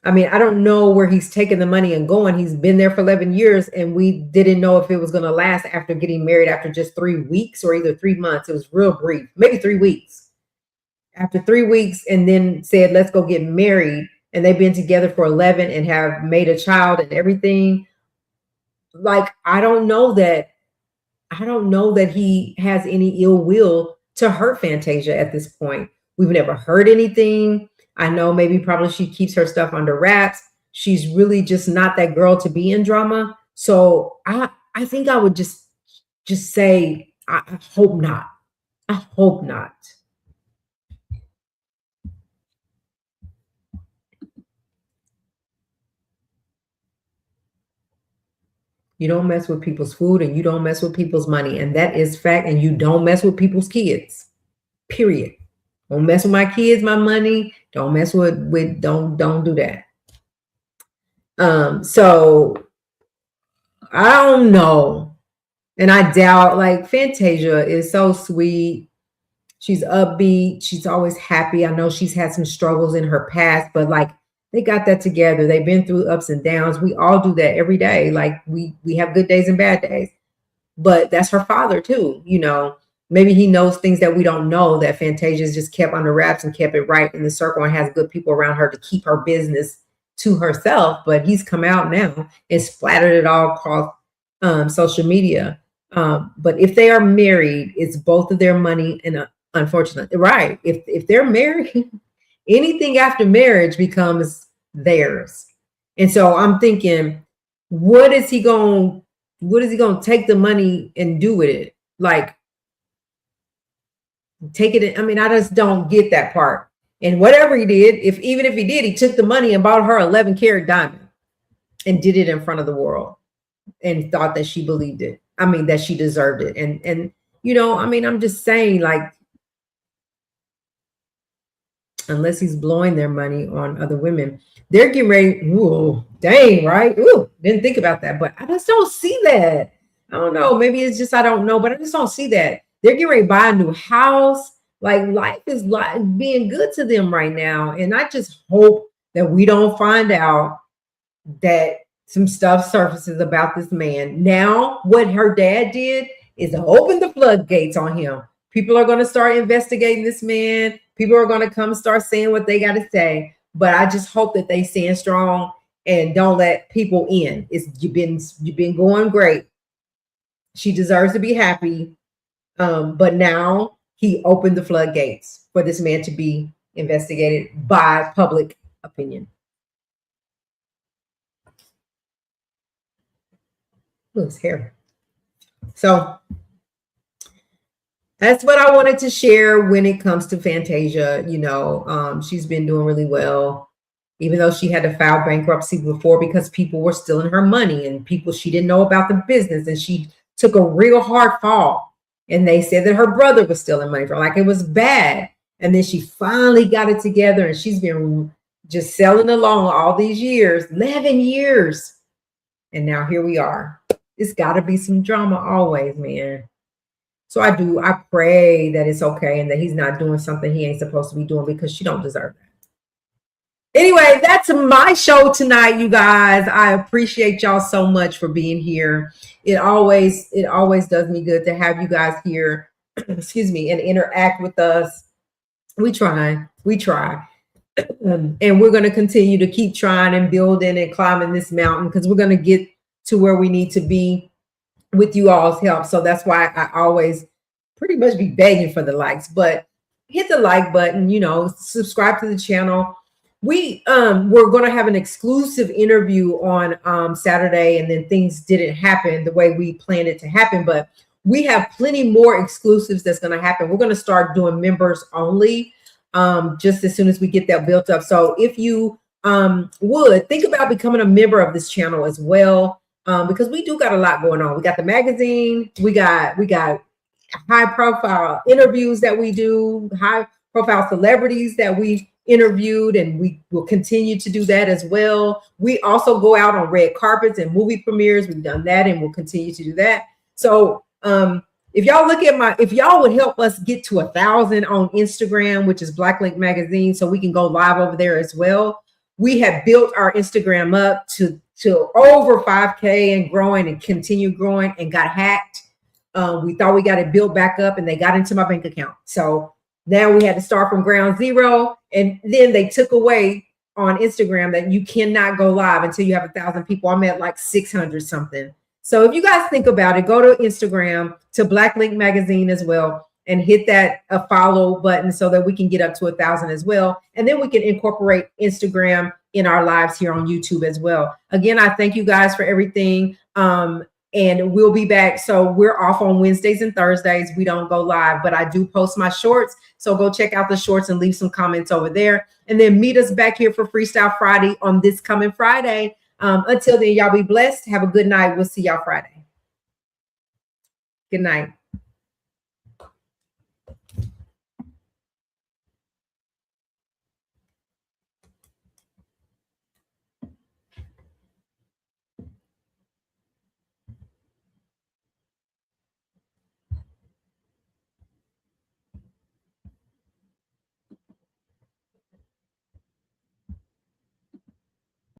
Speaker 1: I mean, I don't know where he's taking the money and going. He's been there for 11 years, and we didn't know if it was going to last after getting married after just 3 weeks or either 3 months. It was real brief, maybe 3 weeks. After 3 weeks, and then said, let's go get married. And they've been together for 11 and have made a child and everything. Like, I don't know that he has any ill will to hurt Fantasia at this point. We've never heard anything. I know maybe probably she keeps her stuff under wraps. She's really just not that girl to be in drama. So I think I would just say, I hope not. I hope not. You don't mess with people's food, and you don't mess with people's money. And that is fact. And you don't mess with people's kids. Period. Don't mess with my kids, my money. Don't mess with don't do that. So I don't know. And I doubt, like, Fantasia is so sweet. She's upbeat. She's always happy. I know she's had some struggles in her past, but like, they got that together. They've been through ups and downs. We all do that every day. Like we have good days and bad days. but that's her father too. You know, maybe he knows things that we don't know, that Fantasia's just kept under wraps and kept it right in the circle and has good people around her to keep her business to herself. But he's come out now and splattered it all across social media. But if they are married, it's both of their money, and unfortunately, right? If they're married, anything after marriage becomes theirs. And so I'm thinking, what is he going to take the money and do with it? Like, take it. I mean, I just don't get that part. And whatever he did, even if he did, he took the money and bought her 11-carat diamond and did it in front of the world and thought that she believed it. I mean, that she deserved it. And you know, I mean, I'm just saying, like, unless he's blowing their money on other women, they're getting ready. Ooh, dang, right? Ooh, didn't think about that, but I just don't see that. I don't know. Maybe it's just I don't know, but I just don't see that. They're getting ready to buy a new house. Like, life is like being good to them right now. And I just hope that we don't find out that some stuff surfaces about this man. Now, what her dad did is open the floodgates on him. People are going to start investigating this man. People are going to come start saying what they got to say. But I just hope that they stand strong and don't let people in. You've been going great. She deserves to be happy. But now he opened the floodgates for this man to be investigated by public opinion. Look, his hair. So that's what I wanted to share when it comes to Fantasia. You know, she's been doing really well, even though she had to file bankruptcy before because people were stealing her money and she didn't know about the business, and she took a real hard fall. And they said that her brother was stealing money from her, like it was bad. And then she finally got it together, and she's been just selling along all these years, 11 years. And now here we are. It's got to be some drama always, man. So I pray that it's okay and that he's not doing something he ain't supposed to be doing, because she don't deserve that. Anyway, that's my show tonight, you guys. I appreciate y'all so much for being here. It always does me good to have you guys here, excuse me, and interact with us. We try. And we're going to continue to keep trying and building and climbing this mountain, because we're going to get to where we need to be with you all's help. So that's why I always pretty much be begging for the likes, but hit the like button, you know, subscribe to the channel. We're going to have an exclusive interview on Saturday, and then things didn't happen the way we planned it to happen, but we have plenty more exclusives that's going to happen. We're going to start doing members only just as soon as we get that built up. So if you would think about becoming a member of this channel as well, because we do got a lot going on. We got the magazine, we got high profile interviews that we do, high profile celebrities that we interviewed, and we will continue to do that as well. We also go out on red carpets and movie premieres. We've done that and we'll continue to do that. So if y'all would help us get to 1,000 on Instagram, which is Black Link Magazine, so we can go live over there as well. We have built our Instagram up to over 5K and growing and continue growing, and got hacked. We thought we got it built back up, and they got into my bank account. So now we had to start from ground zero. And then they took away on Instagram that you cannot go live until you have 1,000 people. I'm at like 600 something. So if you guys think about it, go to Instagram, to Black Link Magazine as well, and hit that follow button so that we can get up to 1,000 as well. And then we can incorporate Instagram in our lives here on YouTube as well. Again, I thank you guys for everything. And we'll be back. So we're off on Wednesdays and Thursdays. We don't go live, but I do post my shorts. So go check out the shorts and leave some comments over there. And then meet us back here for Freestyle Friday on this coming Friday. Until then, y'all be blessed. Have a good night. We'll see y'all Friday. Good night.